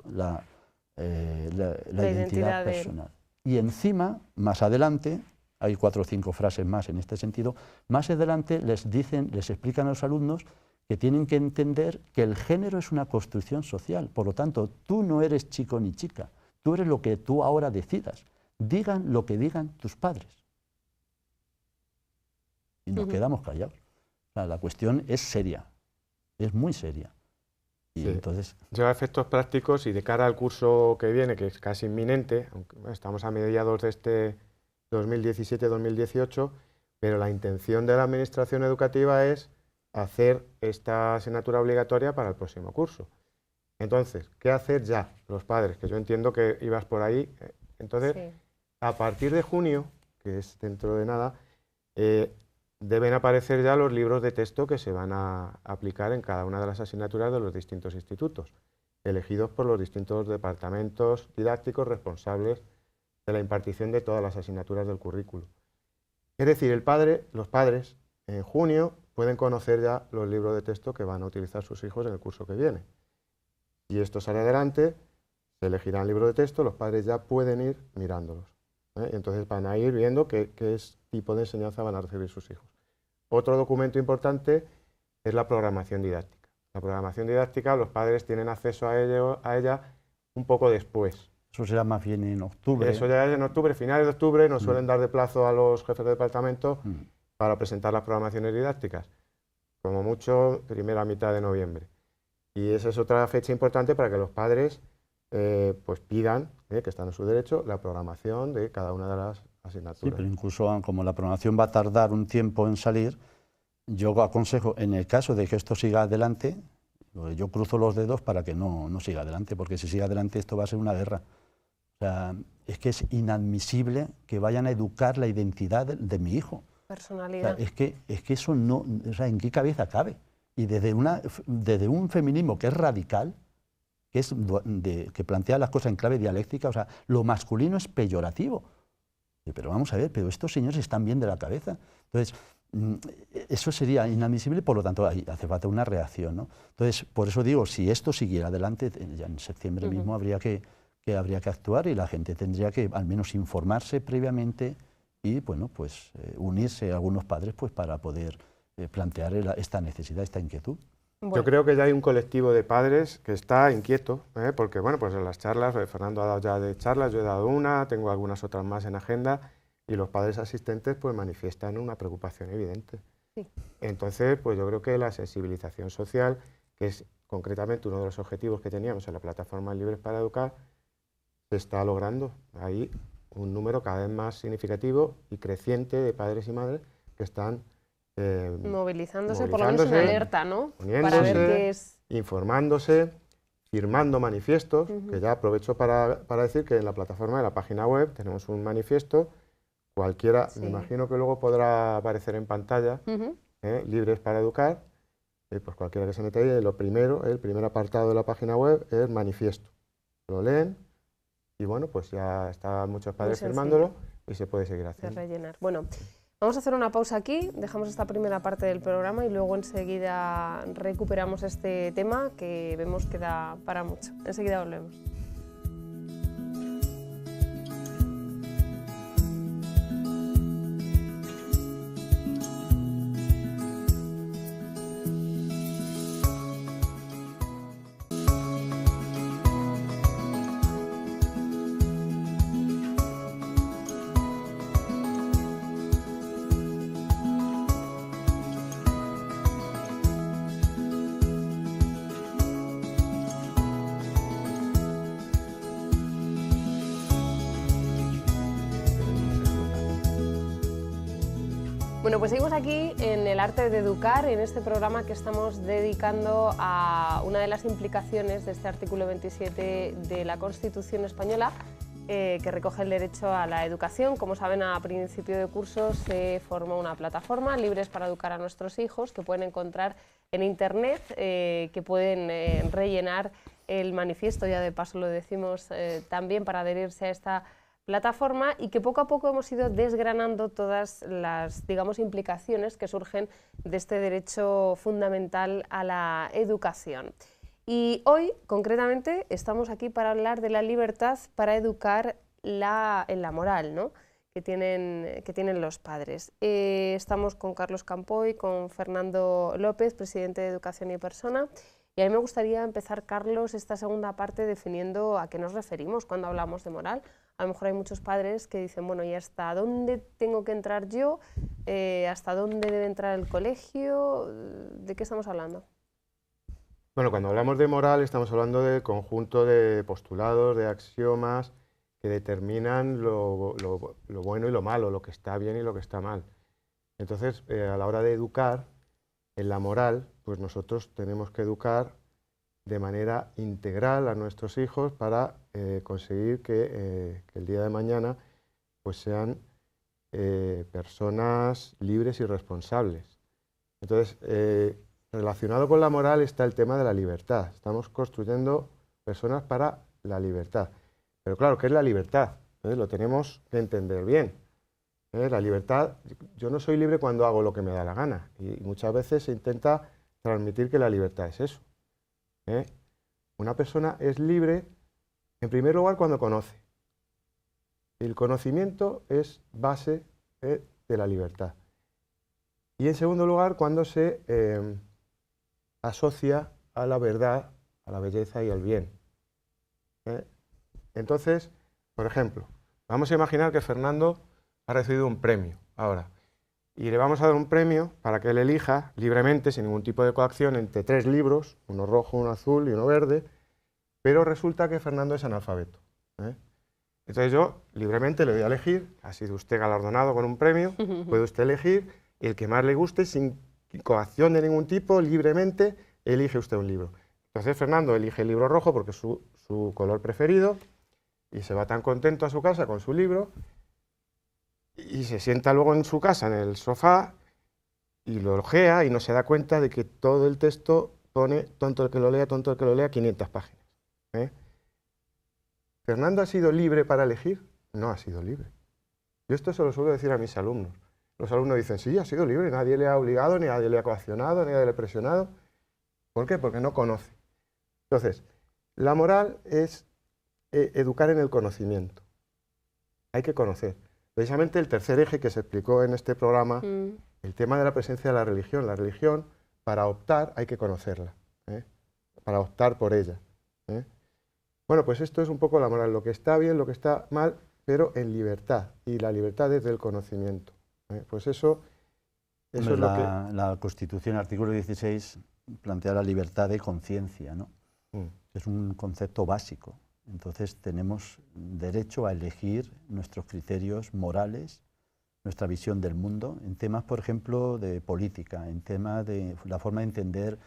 identidad personal. Y encima, más adelante, hay 4 o 5 frases más en este sentido, más adelante les explican a los alumnos que tienen que entender que el género es una construcción social. Por lo tanto, tú no eres chico ni chica, tú eres lo que tú ahora decidas. Digan lo que digan tus padres. Y nos quedamos callados. O sea, la cuestión es seria, es muy seria. Y sí. Entonces, lleva efectos prácticos y de cara al curso que viene, que es casi inminente, aunque estamos a mediados de este 2017-2018, pero la intención de la Administración Educativa es hacer esta asignatura obligatoria para el próximo curso. Entonces, ¿qué hacer ya los padres? Que yo entiendo que ibas por ahí. Entonces, sí. A partir de junio, que es dentro de nada, deben aparecer ya los libros de texto que se van a aplicar en cada una de las asignaturas de los distintos institutos, elegidos por los distintos departamentos didácticos responsables de la impartición de todas las asignaturas del currículo. Es decir, los padres en junio pueden conocer ya los libros de texto que van a utilizar sus hijos en el curso que viene. Si esto sale adelante, se elegirán libros de texto, los padres ya pueden ir mirándolos, ¿eh? Entonces van a ir viendo qué tipo de enseñanza van a recibir sus hijos. Otro documento importante es la programación didáctica. La programación didáctica, los padres tienen acceso a ella un poco después. Eso será más bien en octubre. Eso ya es en octubre, finales de octubre, nos suelen dar de plazo a los jefes de departamento para presentar las programaciones didácticas, como mucho primera mitad de noviembre. Y esa es otra fecha importante para que los padres pues pidan, que están en su derecho, la programación de cada una de las asignaturas. Sí, pero incluso como la programación va a tardar un tiempo en salir, yo aconsejo, en el caso de que esto siga adelante, yo cruzo los dedos para que no siga adelante, porque si sigue adelante esto va a ser una guerra. O sea, es que es inadmisible que vayan a educar la identidad de mi hijo. Personalidad. O sea, es que eso no, o sea, ¿en qué cabeza cabe? Y desde un feminismo que es radical, que plantea las cosas en clave dialéctica, o sea, lo masculino es peyorativo. Pero vamos a ver, pero estos señores están bien de la cabeza. Entonces, eso sería inadmisible, por lo tanto, ahí hace falta una reacción, ¿no? Entonces, por eso digo, si esto siguiera adelante, ya en septiembre mismo habría que actuar y la gente tendría que al menos informarse previamente y, bueno, pues unirse a algunos padres pues, para poder plantear esta necesidad, esta inquietud. Bueno. Yo creo que ya hay un colectivo de padres que está inquieto, porque bueno, pues en las charlas, Fernando ha dado ya de charlas, yo he dado una, tengo algunas otras más en agenda, y los padres asistentes pues manifiestan una preocupación evidente. Sí. Entonces, pues yo creo que la sensibilización social, que es concretamente uno de los objetivos que teníamos en la plataforma Libres para Educar, se está logrando. Hay un número cada vez más significativo y creciente de padres y madres que están movilizándose, por lo menos en alerta, ¿no? Para ver qué es. Informándose, firmando manifiestos, que ya aprovecho para decir que en la plataforma de la página web tenemos un manifiesto, cualquiera, me imagino que luego podrá aparecer en pantalla, Libres para Educar, pues cualquiera que se meta ahí, el primer apartado de la página web es manifiesto. Lo leen y bueno, pues ya están muchos padres firmándolo y se puede seguir haciendo. De rellenar. Bueno. Vamos a hacer una pausa aquí, dejamos esta primera parte del programa y luego enseguida recuperamos este tema que vemos que da para mucho. Enseguida volvemos. Bueno, pues seguimos aquí en El Arte de Educar, en este programa que estamos dedicando a una de las implicaciones de este artículo 27 de la Constitución española, que recoge el derecho a la educación. Como saben, a principio de curso se formó una plataforma, Libres para Educar a nuestros hijos, que pueden encontrar en Internet, que pueden rellenar el manifiesto, ya de paso lo decimos también, para adherirse a esta plataforma, y que poco a poco hemos ido desgranando todas las, digamos, implicaciones que surgen de este derecho fundamental a la educación. Y hoy, concretamente, estamos aquí para hablar de la libertad para educar en la moral, ¿no?, que tienen los padres. Estamos con Carlos Campoy, con Fernando López, presidente de Educación y Persona. Y a mí me gustaría empezar, Carlos, esta segunda parte definiendo a qué nos referimos cuando hablamos de moral. A lo mejor hay muchos padres que dicen, bueno, ¿y hasta dónde tengo que entrar yo? ¿Hasta dónde debe entrar el colegio? ¿De qué estamos hablando? Bueno, cuando hablamos de moral estamos hablando del conjunto de postulados, de axiomas que determinan lo bueno y lo malo, lo que está bien y lo que está mal. Entonces, a la hora de educar, en la moral, pues nosotros tenemos que educar de manera integral a nuestros hijos para conseguir que el día de mañana pues sean personas libres y responsables. Entonces, relacionado con la moral está el tema de la libertad. Estamos construyendo personas para la libertad. Pero claro, ¿qué es la libertad? Lo tenemos que entender bien. La libertad, yo no soy libre cuando hago lo que me da la gana. Y muchas veces se intenta transmitir que la libertad es eso. Una persona es libre, en primer lugar, cuando conoce. El conocimiento es base de la libertad. Y en segundo lugar, cuando se asocia a la verdad, a la belleza y al bien. Entonces, por ejemplo, vamos a imaginar que Fernando ha recibido un premio ahora y le vamos a dar un premio para que él elija libremente, sin ningún tipo de coacción, entre 3 libros, uno rojo, uno azul y uno verde, pero resulta que Fernando es analfabeto. Entonces yo libremente le voy a elegir, ha sido usted galardonado con un premio, puede usted elegir el que más le guste, sin coacción de ningún tipo, libremente elige usted un libro. Entonces Fernando elige el libro rojo porque es su color preferido y se va tan contento a su casa con su libro y se sienta luego en su casa en el sofá y lo ojea y no se da cuenta de que todo el texto pone tonto el que lo lea, 500 páginas. ¿Fernando ha sido libre para elegir? No ha sido libre. Yo esto se lo suelo decir a mis alumnos. Los alumnos dicen, sí, ha sido libre, nadie le ha obligado, ni nadie le ha coaccionado, ni nadie le ha presionado. ¿Por qué? Porque no conoce. Entonces, la moral es educar en el conocimiento. Hay que conocer. Precisamente el tercer eje que se explicó en este programa, el tema de la presencia de la religión. La religión, para optar, hay que conocerla, para optar por ella. Bueno, pues esto es un poco la moral, lo que está bien, lo que está mal, pero en libertad, y la libertad es del conocimiento. Pues eso es lo que... La Constitución, el artículo 16, plantea la libertad de conciencia, ¿no? Es un concepto básico. Entonces tenemos derecho a elegir nuestros criterios morales, nuestra visión del mundo, en temas, por ejemplo, de política, en temas de la forma de entender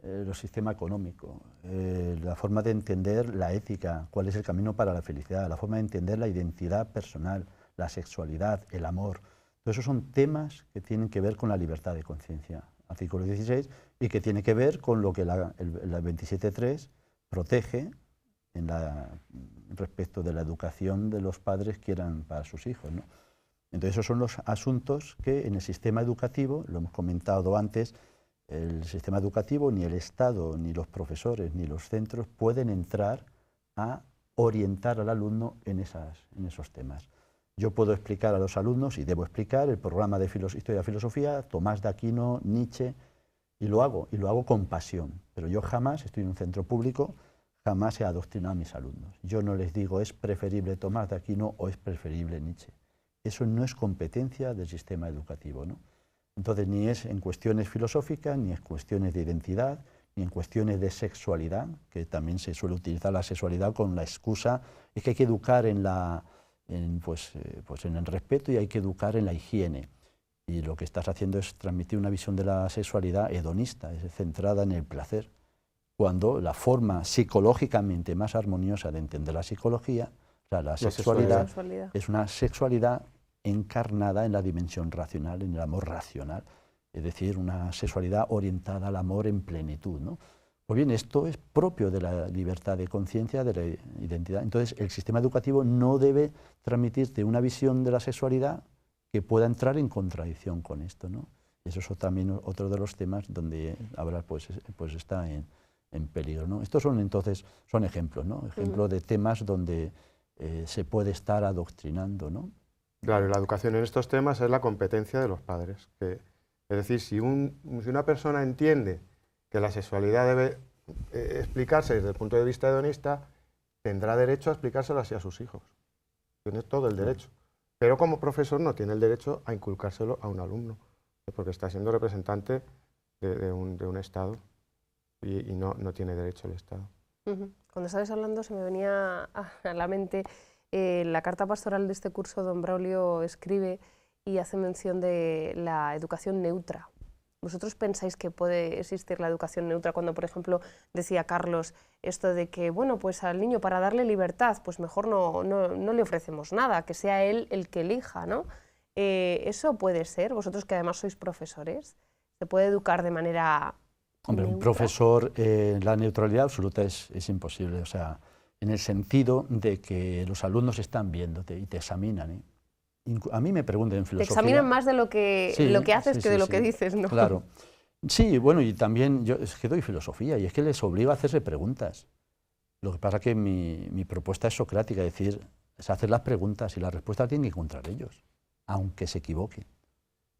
el sistema económico, la forma de entender la ética, cuál es el camino para la felicidad, la forma de entender la identidad personal, la sexualidad, el amor. Todo eso son temas que tienen que ver con la libertad de conciencia, artículo 16, y que tiene que ver con lo que el 27.3 protege respecto de la educación de los padres quieran para sus hijos, ¿no? Entonces esos son los asuntos que en el sistema educativo, lo hemos comentado antes, el sistema educativo, ni el Estado, ni los profesores, ni los centros pueden entrar a orientar al alumno en esos temas. Yo puedo explicar a los alumnos, y debo explicar, el programa de Historia de Filosofía, Tomás de Aquino, Nietzsche, y lo hago con pasión. Pero yo jamás, estoy en un centro público, jamás he adoctrinado a mis alumnos. Yo no les digo, es preferible Tomás de Aquino o es preferible Nietzsche. Eso no es competencia del sistema educativo, ¿no? Entonces, ni es en cuestiones filosóficas, ni en cuestiones de identidad, ni en cuestiones de sexualidad, que también se suele utilizar la sexualidad con la excusa, es que hay que educar en el respeto y hay que educar en la higiene. Y lo que estás haciendo es transmitir una visión de la sexualidad hedonista, es centrada en el placer, cuando la forma psicológicamente más armoniosa de entender la psicología, o sea, la sexualidad es una sexualidad encarnada en la dimensión racional, en el amor racional, es decir, una sexualidad orientada al amor en plenitud, ¿no? Pues bien, esto es propio de la libertad de conciencia, de la identidad. Entonces, el sistema educativo no debe transmitirte una visión de la sexualidad que pueda entrar en contradicción con esto, ¿no? Eso es también otro de los temas donde ahora pues está en peligro, ¿no? Estos son entonces ejemplos, ¿no? Ejemplos de temas donde se puede estar adoctrinando, ¿no? Claro, y la educación en estos temas es la competencia de los padres. Es decir, si una persona entiende que la sexualidad debe explicarse desde el punto de vista hedonista, tendrá derecho a explicárselo así a sus hijos. Tiene todo el derecho. Pero como profesor no tiene el derecho a inculcárselo a un alumno, porque está siendo representante de un Estado y no tiene derecho el Estado. Cuando estabas hablando se me venía a la mente la carta pastoral de este curso. Don Braulio escribe y hace mención de la educación neutra. ¿Vosotros pensáis que puede existir la educación neutra cuando, por ejemplo, decía Carlos esto de que, bueno, pues al niño para darle libertad, pues mejor no le ofrecemos nada, que sea él el que elija, ¿no? ¿Eso puede ser? Vosotros que además sois profesores, ¿se puede educar de manera Hombre, un neutra? profesor, la neutralidad absoluta es imposible, o sea, en el sentido de que los alumnos están viéndote y te examinan, ¿eh? A mí me preguntan en Te filosofía... examinan más de lo que, Sí, haces sí, que de sí, lo sí, que dices, ¿no? claro. Sí, bueno, y también yo es que doy filosofía y es que les obligo a hacerse preguntas. Lo que pasa es que mi propuesta es socrática, es decir, es hacer las preguntas y las respuestas tienen que encontrar ellos, aunque se equivoquen.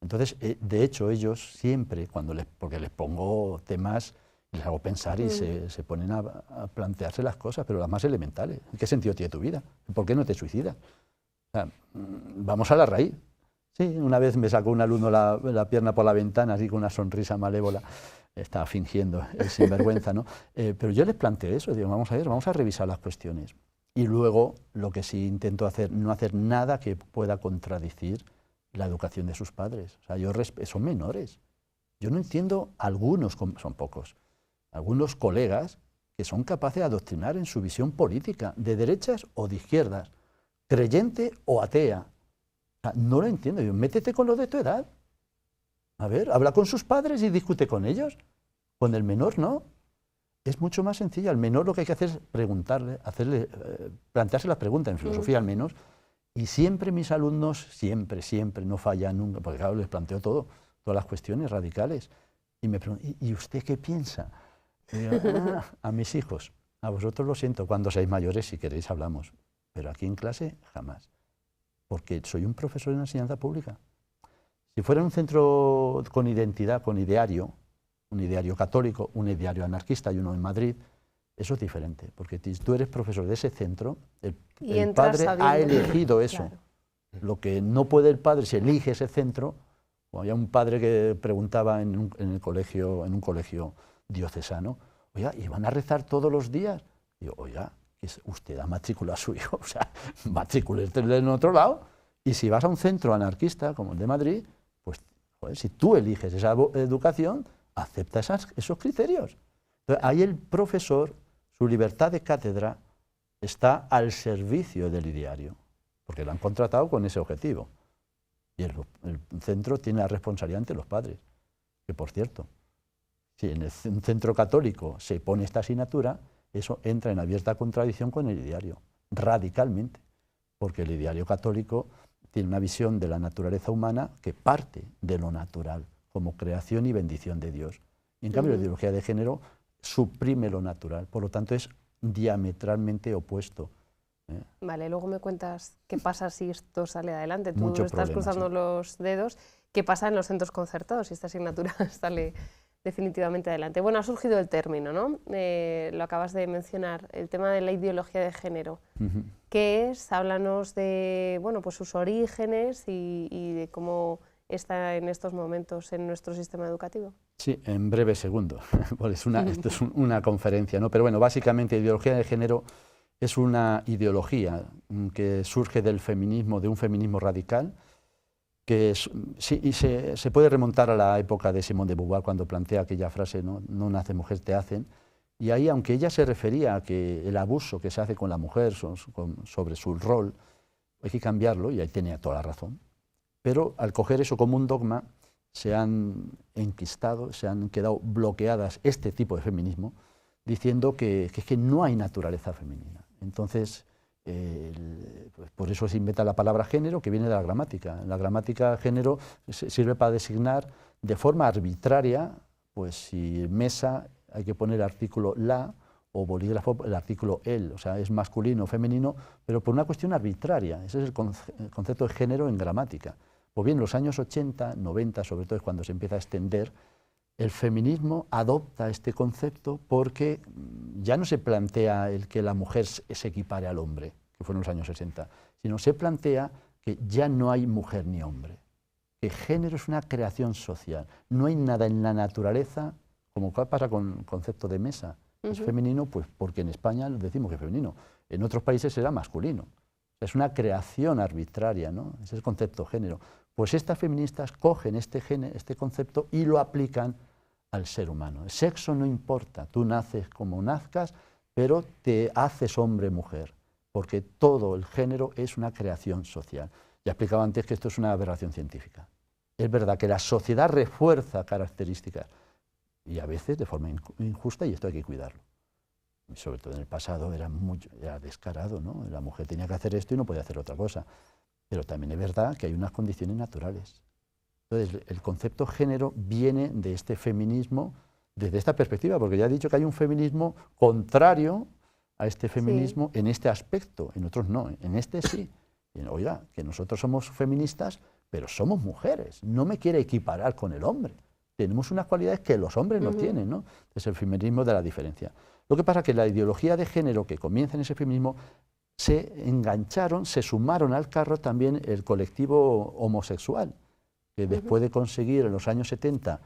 Entonces, de hecho, ellos siempre, porque les pongo temas, les hago pensar y se ponen a plantearse las cosas, pero las más elementales. ¿Qué sentido tiene tu vida? ¿Por qué no te suicidas? O sea, vamos a la raíz. Sí, una vez me sacó un alumno la pierna por la ventana, así con una sonrisa malévola, estaba fingiendo el sinvergüenza, ¿no? Pero yo les planteé eso, digo, vamos a ver, vamos a revisar las cuestiones. Y luego, lo que sí intento hacer, no hacer nada que pueda contradecir la educación de sus padres. O sea, son menores. Yo no entiendo algunos, son pocos, algunos colegas que son capaces de adoctrinar en su visión política, de derechas o de izquierdas, creyente o atea. O sea, no lo entiendo. Yo, métete con los de tu edad. A ver, habla con sus padres y discute con ellos. Con el menor no. Es mucho más sencillo. Al menor lo que hay que hacer es preguntarle, plantearse las preguntas, en filosofía al menos. Y siempre mis alumnos, siempre, no fallan nunca, porque claro, les planteo todas las cuestiones radicales. Y me preguntan, ¿y usted qué piensa? Y digo, a mis hijos, a vosotros lo siento, cuando seáis mayores, si queréis hablamos. Pero aquí en clase, jamás. Porque soy un profesor de enseñanza pública. Si fuera un centro con identidad, con ideario, un ideario católico, un ideario anarquista y uno en Madrid, eso es diferente, porque si tú eres profesor de ese centro, el padre ha elegido eso. Claro. Lo que no puede el padre, si elige ese centro, o había un padre que preguntaba en un colegio diocesano, oiga, ¿y van a rezar todos los días? Y yo, oiga, usted ha matriculado a su hijo, o sea, matricúlete en otro lado, y si vas a un centro anarquista como el de Madrid, pues, joder, si tú eliges esa educación, acepta esos criterios. Entonces, ahí el profesor, su libertad de cátedra, está al servicio del ideario, porque lo han contratado con ese objetivo. Y el centro tiene la responsabilidad ante los padres, que por cierto, si en un centro católico se pone esta asignatura, eso entra en abierta contradicción con el ideario, radicalmente, porque el ideario católico tiene una visión de la naturaleza humana que parte de lo natural, como creación y bendición de Dios. Y en cambio la ideología de género suprime lo natural, por lo tanto es diametralmente opuesto. Vale, luego me cuentas qué pasa si esto sale adelante. Tú Mucho estás problema, cruzando sí. los dedos. ¿Qué pasa en los centros concertados si esta asignatura sale definitivamente adelante? Bueno, ha surgido el término, ¿no? Lo acabas de mencionar, el tema de la ideología de género. ¿Qué es? Háblanos de, bueno, pues sus orígenes y de cómo está en estos momentos en nuestro sistema educativo. Sí, en breve segundo. Esto es una conferencia, ¿no? Pero bueno, básicamente ideología de género es una ideología que surge del feminismo, de un feminismo radical, que se puede remontar a la época de Simone de Beauvoir, cuando plantea aquella frase, no nace mujer, te hacen. Y ahí, aunque ella se refería a que el abuso que se hace con la mujer sobre su rol, hay que cambiarlo, y ahí tenía toda la razón. Pero al coger eso como un dogma, se han enquistado, se han quedado bloqueadas este tipo de feminismo, diciendo que no hay naturaleza femenina. Entonces, pues por eso se inventa la palabra género, que viene de la gramática. La gramática género sirve para designar de forma arbitraria, pues si mesa hay que poner el artículo la, o bolígrafo el artículo el, o sea, es masculino o femenino, pero por una cuestión arbitraria. Ese es el concepto de género en gramática. Pues bien, en los años 80, 90, sobre todo es cuando se empieza a extender, el feminismo adopta este concepto porque ya no se plantea el que la mujer se equipare al hombre, que fue en los años 60, sino se plantea que ya no hay mujer ni hombre, que género es una creación social, no hay nada en la naturaleza, como pasa con el concepto de mesa, es femenino, pues porque en España decimos que es femenino, en otros países será masculino. Es una creación arbitraria, ¿no? Ese es el concepto género. Pues estas feministas cogen este concepto y lo aplican al ser humano. El sexo no importa, tú naces como nazcas, pero te haces hombre-mujer, porque todo el género es una creación social. Ya explicaba antes que esto es una aberración científica. Es verdad que la sociedad refuerza características y a veces de forma injusta, y esto hay que cuidarlo. Y sobre todo en el pasado era descarado, ¿no? La mujer tenía que hacer esto y no podía hacer otra cosa. Pero también es verdad que hay unas condiciones naturales. Entonces, el concepto género viene de este feminismo desde esta perspectiva, porque ya he dicho que hay un feminismo contrario a este feminismo en este aspecto, en otros no, en este sí. Oiga, que nosotros somos feministas, pero somos mujeres, no me quiere equiparar con el hombre. Tenemos unas cualidades que los hombres no tienen, ¿no? Es el feminismo de la diferencia. Lo que pasa es que la ideología de género que comienza en ese feminismo se engancharon, se sumaron al carro también el colectivo homosexual, que después de conseguir en los años 70,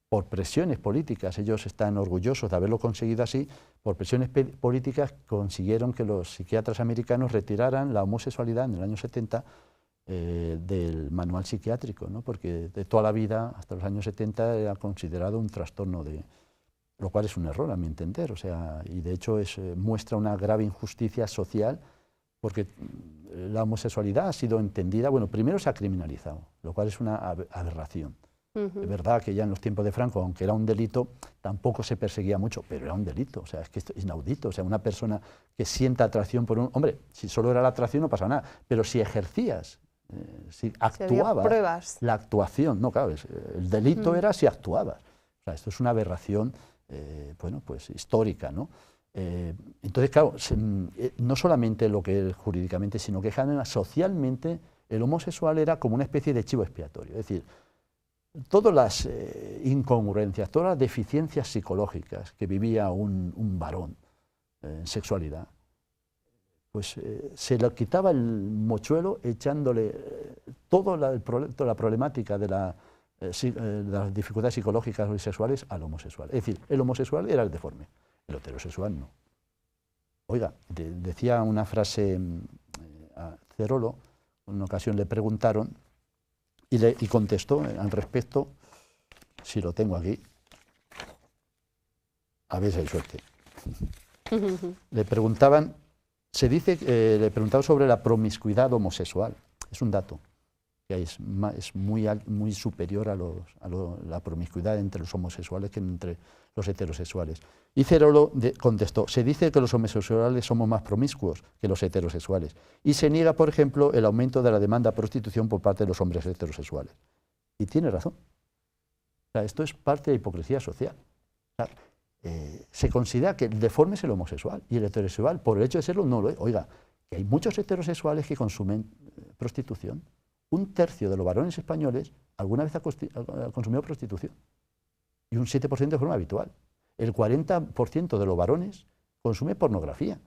por presiones políticas, ellos están orgullosos de haberlo conseguido así, por presiones políticas consiguieron que los psiquiatras americanos retiraran la homosexualidad en el año 70 del manual psiquiátrico, ¿no? Porque de toda la vida, hasta los años 70, era considerado un trastorno lo cual es un error a mi entender, o sea, y de hecho muestra una grave injusticia social, porque la homosexualidad ha sido entendida, bueno, primero se ha criminalizado, lo cual es una aberración. Es verdad que ya en los tiempos de Franco, aunque era un delito, tampoco se perseguía mucho, pero era un delito, o sea, es que esto es inaudito, o sea, una persona que sienta atracción por un... Hombre, si solo era la atracción no pasa nada, pero si ejercías, si actuabas... pruebas. La actuación, no, claro, el delito era si actuabas. O sea, esto es una aberración, bueno, pues histórica, ¿no? Entonces, claro, no solamente lo que es jurídicamente, sino que socialmente el homosexual era como una especie de chivo expiatorio, es decir, todas las incongruencias, todas las deficiencias psicológicas que vivía un varón en sexualidad, pues se le quitaba el mochuelo echándole toda la problemática de las dificultades psicológicas y sexuales al homosexual. Es decir, el homosexual era el deforme, el heterosexual no. Oiga, decía una frase a Cerolo, en una ocasión le preguntaron, y contestó al respecto, si lo tengo aquí, a ver si hay suerte. Le preguntaban, le preguntaban sobre la promiscuidad homosexual, es un dato, que es muy superior a la promiscuidad entre los homosexuales que entre los heterosexuales. Y Cerolo contestó, se dice que los homosexuales somos más promiscuos que los heterosexuales y se niega, por ejemplo, el aumento de la demanda de prostitución por parte de los hombres heterosexuales. Y tiene razón. O sea, esto es parte de la hipocresía social. O sea, se considera que el deforme es el homosexual y el heterosexual, por el hecho de serlo, no lo es. Oiga, que hay muchos heterosexuales que consumen prostitución. 1/3 de los varones españoles alguna vez ha consumido prostitución y un 7% de forma habitual. El 40% de los varones consume pornografía.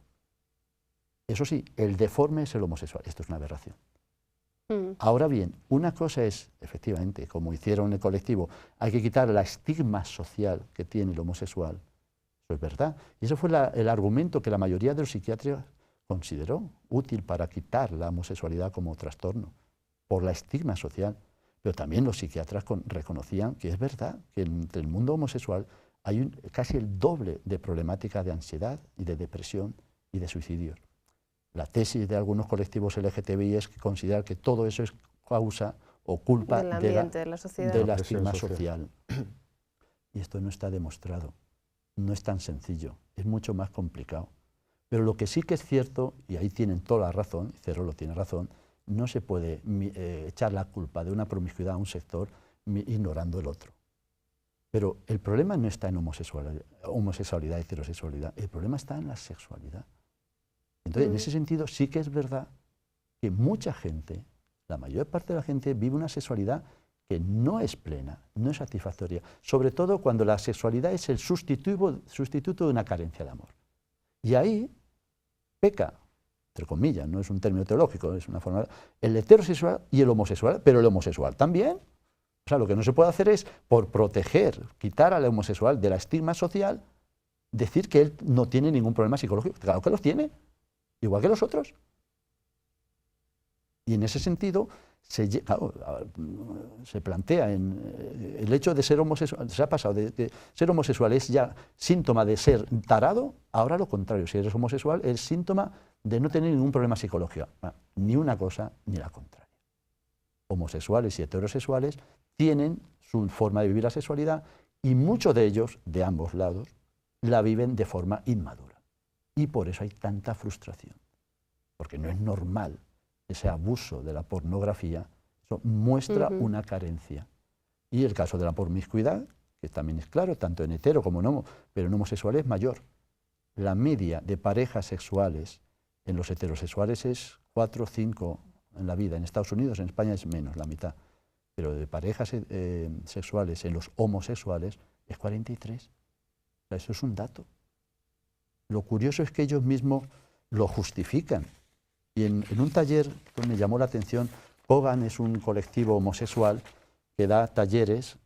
Eso sí, el deforme es el homosexual. Esto es una aberración. Ahora bien, una cosa es, efectivamente, como hicieron en el colectivo, hay que quitar la estigma social que tiene el homosexual. Eso es verdad. Y eso fue el argumento que la mayoría de los psiquiatras consideró útil para quitar la homosexualidad como trastorno, por la estigma social. Pero también los psiquiatras reconocían que es verdad que entre el mundo homosexual hay casi el doble de problemática de ansiedad y de depresión y de suicidios. La tesis de algunos colectivos LGTBI es que considerar que todo eso es causa o culpa de la estigma social. Y esto no está demostrado, no es tan sencillo, es mucho más complicado. Pero lo que sí que es cierto, y ahí tienen toda la razón, y Cerolo tiene razón, no se puede echar la culpa de una promiscuidad a un sector ignorando el otro. Pero el problema no está en homosexualidad y heterosexualidad, el problema está en la sexualidad. Entonces, en ese sentido, sí que es verdad que mucha gente, la mayor parte de la gente, vive una sexualidad que no es plena, no es satisfactoria, sobre todo cuando la sexualidad es el sustituto de una carencia de amor. Y ahí peca, entre comillas, no es un término teológico, es una forma, el heterosexual y el homosexual, pero el homosexual también. O sea, lo que no se puede hacer es, por proteger, quitar al homosexual de la estigma social, decir que él no tiene ningún problema psicológico. Claro que los tiene, igual que los otros. Y en ese sentido, se plantea el hecho de ser homosexual, se ha pasado de ser homosexual es ya síntoma de ser tarado, ahora lo contrario, si eres homosexual es síntoma de no tener ningún problema psicológico. Ni una cosa ni la contraria. homosexuales y heterosexuales, tienen su forma de vivir la sexualidad y muchos de ellos, de ambos lados, la viven de forma inmadura. Y por eso hay tanta frustración, porque no es normal ese abuso de la pornografía, eso muestra una carencia. Y el caso de la promiscuidad, que también es claro, tanto en hetero como en homo, pero en homosexuales es mayor. La media de parejas sexuales en los heterosexuales es 4 o 5 en la vida. En Estados Unidos, en España es menos, la mitad. Pero de parejas sexuales en los homosexuales es 43. O sea, eso es un dato. Lo curioso es que ellos mismos lo justifican. Y en un taller pues, me llamó la atención, Kogan es un colectivo homosexual que da talleres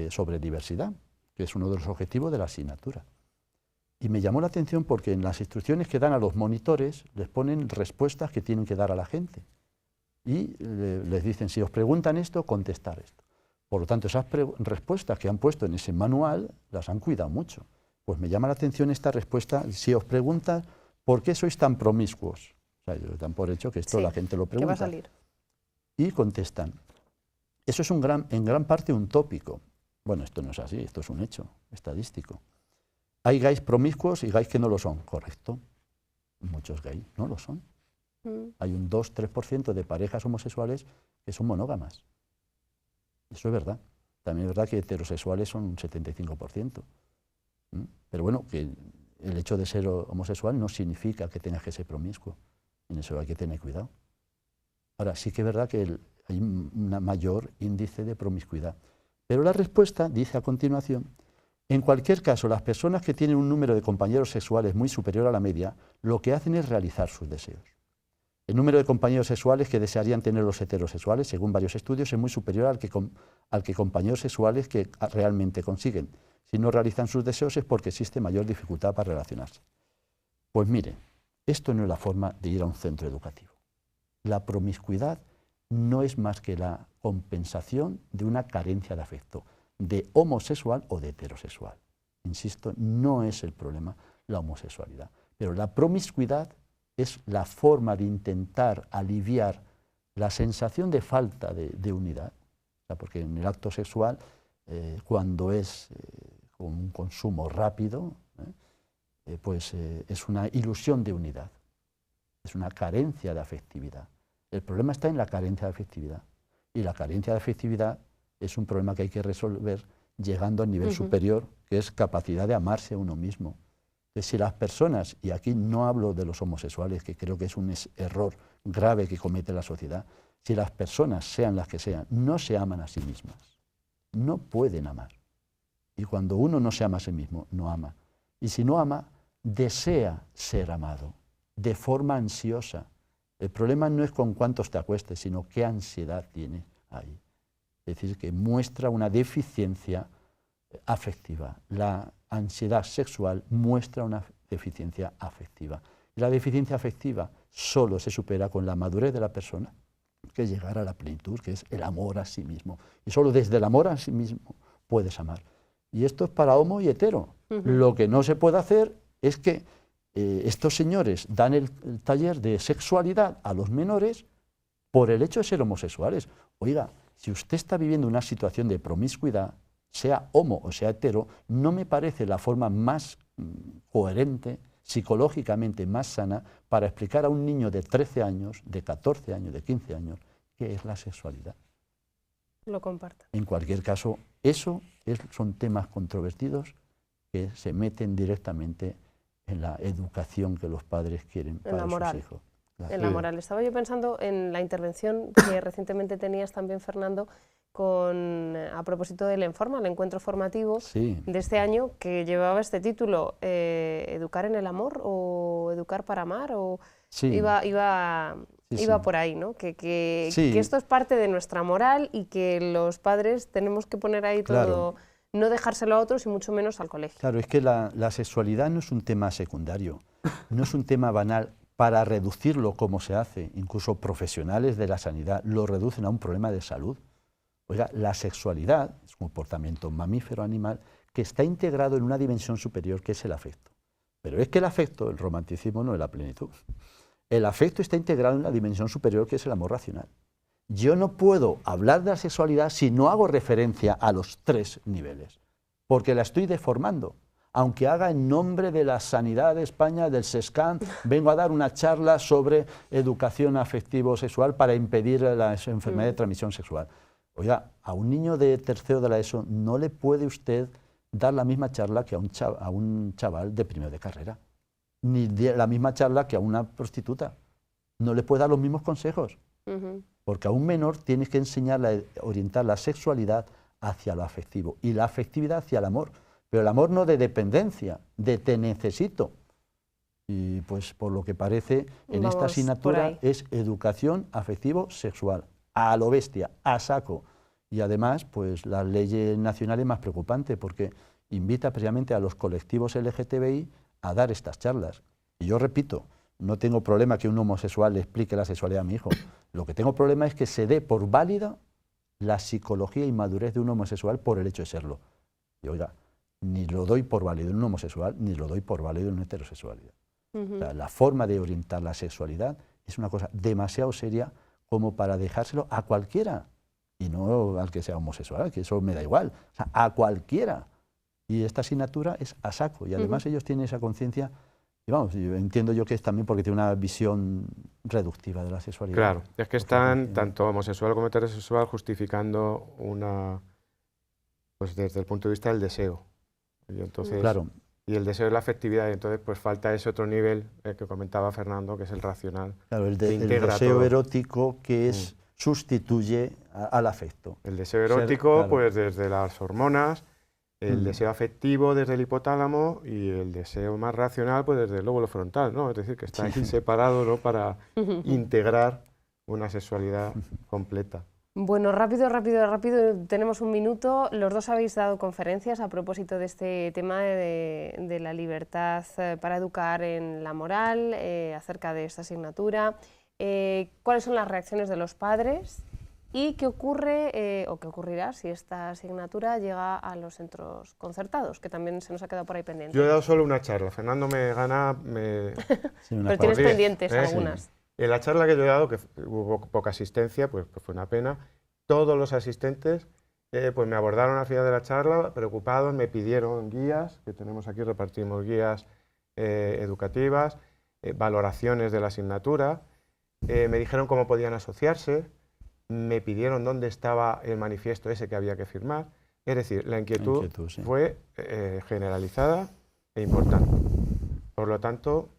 sobre diversidad, que es uno de los objetivos de la asignatura. Y me llamó la atención porque en las instrucciones que dan a los monitores les ponen respuestas que tienen que dar a la gente. Y les dicen, si os preguntan esto, contestar esto. Por lo tanto, esas respuestas que han puesto en ese manual las han cuidado mucho. Pues me llama la atención esta respuesta, si os preguntan por qué sois tan promiscuos. O sea, ellos dan por hecho que esto la gente lo pregunta. ¿Qué va a salir? Y contestan. Eso es en gran parte un tópico. Bueno, esto no es así, esto es un hecho estadístico. Hay gays promiscuos y gays que no lo son, correcto. Muchos gays no lo son. Hay un 2-3% de parejas homosexuales que son monógamas. Eso es verdad. También es verdad que heterosexuales son un 75%. Pero bueno, que el hecho de ser homosexual no significa que tengas que ser promiscuo. En eso hay que tener cuidado. Ahora, sí que es verdad que hay un mayor índice de promiscuidad. Pero la respuesta dice a continuación, en cualquier caso, las personas que tienen un número de compañeros sexuales muy superior a la media, lo que hacen es realizar sus deseos. El número de compañeros sexuales que desearían tener los heterosexuales, según varios estudios, es muy superior al que compañeros sexuales que realmente consiguen. Si no realizan sus deseos es porque existe mayor dificultad para relacionarse. Pues mire, esto no es la forma de ir a un centro educativo. La promiscuidad no es más que la compensación de una carencia de afecto, de homosexual o de heterosexual. Insisto, no es el problema la homosexualidad, pero la promiscuidad es la forma de intentar aliviar la sensación de falta de unidad, o sea, porque en el acto sexual, cuando es con un consumo rápido, pues es una ilusión de unidad, es una carencia de afectividad. El problema está en la carencia de afectividad, y la carencia de afectividad es un problema que hay que resolver llegando al nivel superior, que es capacidad de amarse a uno mismo. Entonces, si las personas, y aquí no hablo de los homosexuales, que creo que es un error grave que comete la sociedad, si las personas, sean las que sean, no se aman a sí mismas, no pueden amar. Y cuando uno no se ama a sí mismo, no ama. Y si no ama, desea ser amado, de forma ansiosa. El problema no es con cuántos te acuestes, sino qué ansiedad tiene ahí. Es decir, que muestra una deficiencia afectiva. La ansiedad sexual muestra una deficiencia afectiva. Y la deficiencia afectiva solo se supera con la madurez de la persona, que es llegar a la plenitud, que es el amor a sí mismo. Y solo desde el amor a sí mismo puedes amar. Y esto es para homo y hetero. Lo que no se puede hacer es que estos señores dan el taller de sexualidad a los menores por el hecho de ser homosexuales. Oiga, si usted está viviendo una situación de promiscuidad, sea homo o sea hetero, no me parece la forma más coherente, psicológicamente más sana, para explicar a un niño de 13 años, de 14 años, de 15 años, qué es la sexualidad. Lo comparto. En cualquier caso, son temas controvertidos que se meten directamente en la educación que los padres quieren para sus hijos. En la moral. Estaba yo pensando en la intervención que recientemente tenías también, Fernando, a propósito del Enforma, el encuentro formativo de este año, que llevaba este título, ¿Educar en el amor o educar para amar? O iba por ahí, ¿no? Que esto es parte de nuestra moral y que los padres tenemos que poner ahí todo, no dejárselo a otros y mucho menos al colegio. Claro, es que la sexualidad no es un tema secundario, no es un tema banal. Para reducirlo como se hace, incluso profesionales de la sanidad lo reducen a un problema de salud. Oiga, la sexualidad es un comportamiento mamífero animal que está integrado en una dimensión superior que es el afecto. Pero es que el afecto, el romanticismo, no es la plenitud. El afecto está integrado en una dimensión superior que es el amor racional. yo no puedo hablar de la sexualidad si no hago referencia a los 3 niveles, porque la estoy deformando. Aunque haga en nombre de la sanidad de España, del SESCAN, vengo a dar una charla sobre educación afectivo-sexual para impedir la enfermedad de transmisión sexual. Oiga, a un niño de tercero de la ESO no le puede usted dar la misma charla que a un chaval de primero de carrera, ni la misma charla que a una prostituta. No le puede dar los mismos consejos, porque a un menor tienes que enseñarle a orientar la sexualidad hacia lo afectivo y la afectividad hacia el amor. Pero el amor no de dependencia, de te necesito. Y pues por lo que parece en esta asignatura es educación afectivo-sexual, a lo bestia, a saco. Y además pues la ley nacional es más preocupante porque invita precisamente a los colectivos LGTBI a dar estas charlas. Y yo repito, no tengo problema que un homosexual le explique la sexualidad a mi hijo. Lo que tengo problema es que se dé por válida la psicología y madurez de un homosexual por el hecho de serlo. Y oiga, ni lo doy por válido en un homosexual, ni lo doy por válido en una heterosexualidad. O sea, la forma de orientar la sexualidad es una cosa demasiado seria como para dejárselo a cualquiera, y no al que sea homosexual, que eso me da igual, o sea, a cualquiera. Y esta asignatura es a saco, y además ellos tienen esa conciencia, y vamos, entiendo yo que es también porque tiene una visión reductiva de la sexualidad. Claro, es que están tanto homosexual como heterosexual justificando pues desde el punto de vista del deseo. Y entonces, claro. Y el deseo es la afectividad, y entonces pues falta ese otro nivel que comentaba Fernando, que es el racional. Claro, el deseo erótico que sustituye al afecto. El deseo erótico, pues desde las hormonas, el deseo afectivo desde el hipotálamo y el deseo más racional, pues desde el lóbulo frontal, ¿no? Es decir, que está aquí separado, ¿no? Para integrar una sexualidad completa. Bueno, rápido, tenemos un minuto. Los dos habéis dado conferencias a propósito de este tema de la libertad para educar en la moral, acerca de esta asignatura. ¿Cuáles son las reacciones de los padres? ¿Y qué ocurre o qué ocurrirá si esta asignatura llega a los centros concertados, que también se nos ha quedado por ahí pendiente? Yo he dado solo una charla. Fernando me gana... Pero tienes pendientes algunas. Sí. En la charla que yo he dado, que hubo poca asistencia, pues fue una pena, todos los asistentes pues me abordaron al final de la charla, preocupados, me pidieron guías, que tenemos aquí, repartimos guías educativas, valoraciones de la asignatura, me dijeron cómo podían asociarse, me pidieron dónde estaba el manifiesto ese que había que firmar. Es decir, la inquietud fue generalizada e importante. Por lo tanto...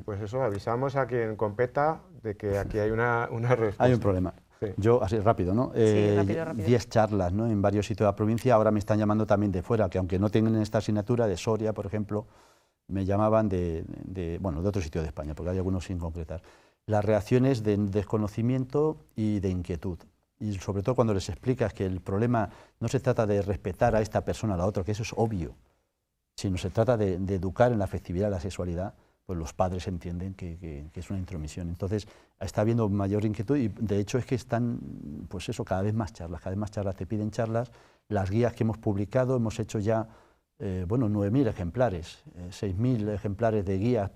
Pues eso, avisamos a quien competa de que aquí hay una respuesta. Hay un problema. Sí. Yo, así rápido, ¿no? Sí, rápido. 10 charlas, ¿no? En varios sitios de la provincia, ahora me están llamando también de fuera, que aunque no tengan esta asignatura, de Soria, por ejemplo, me llamaban de otro sitio de España, porque hay algunos sin concretar. Las reacciones de desconocimiento y de inquietud. Y sobre todo cuando les explicas que el problema no se trata de respetar a esta persona a la otra, que eso es obvio, sino se trata de educar en la afectividad y la sexualidad, pues los padres entienden que es una intromisión. Entonces está habiendo mayor inquietud y de hecho es que están, pues eso, cada vez más charlas, te piden charlas. Las guías que hemos publicado, hemos hecho ya, 9.000 ejemplares, 6.000 ejemplares de guías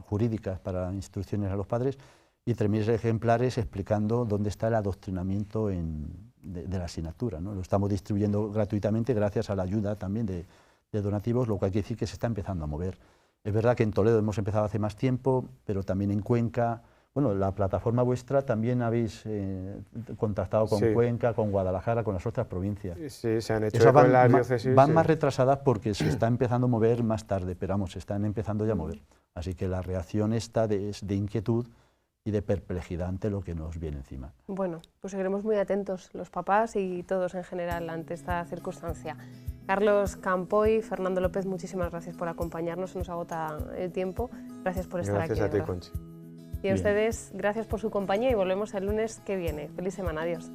jurídicas para instrucciones a los padres y 3.000 ejemplares explicando dónde está el adoctrinamiento de la asignatura, ¿no? Lo estamos distribuyendo gratuitamente gracias a la ayuda también de donativos, lo cual quiere decir que se está empezando a mover. Es verdad que en Toledo hemos empezado hace más tiempo, pero también en Cuenca. Bueno, la plataforma vuestra también habéis contactado con Cuenca, con Guadalajara, con las otras provincias. Sí, se han hecho con la diócesis. Van más retrasadas porque se está empezando a mover más tarde, pero vamos, se están empezando ya a mover. Así que la reacción esta es de inquietud y de perplejidad ante lo que nos viene encima. Bueno, pues seguiremos muy atentos, los papás y todos en general, ante esta circunstancia. Carlos Campoy, Fernando López, muchísimas gracias por acompañarnos, se nos agota el tiempo. Gracias por estar aquí. Gracias a ti, Conchi. Y a ustedes, gracias por su compañía y volvemos el lunes que viene. Feliz semana, adiós.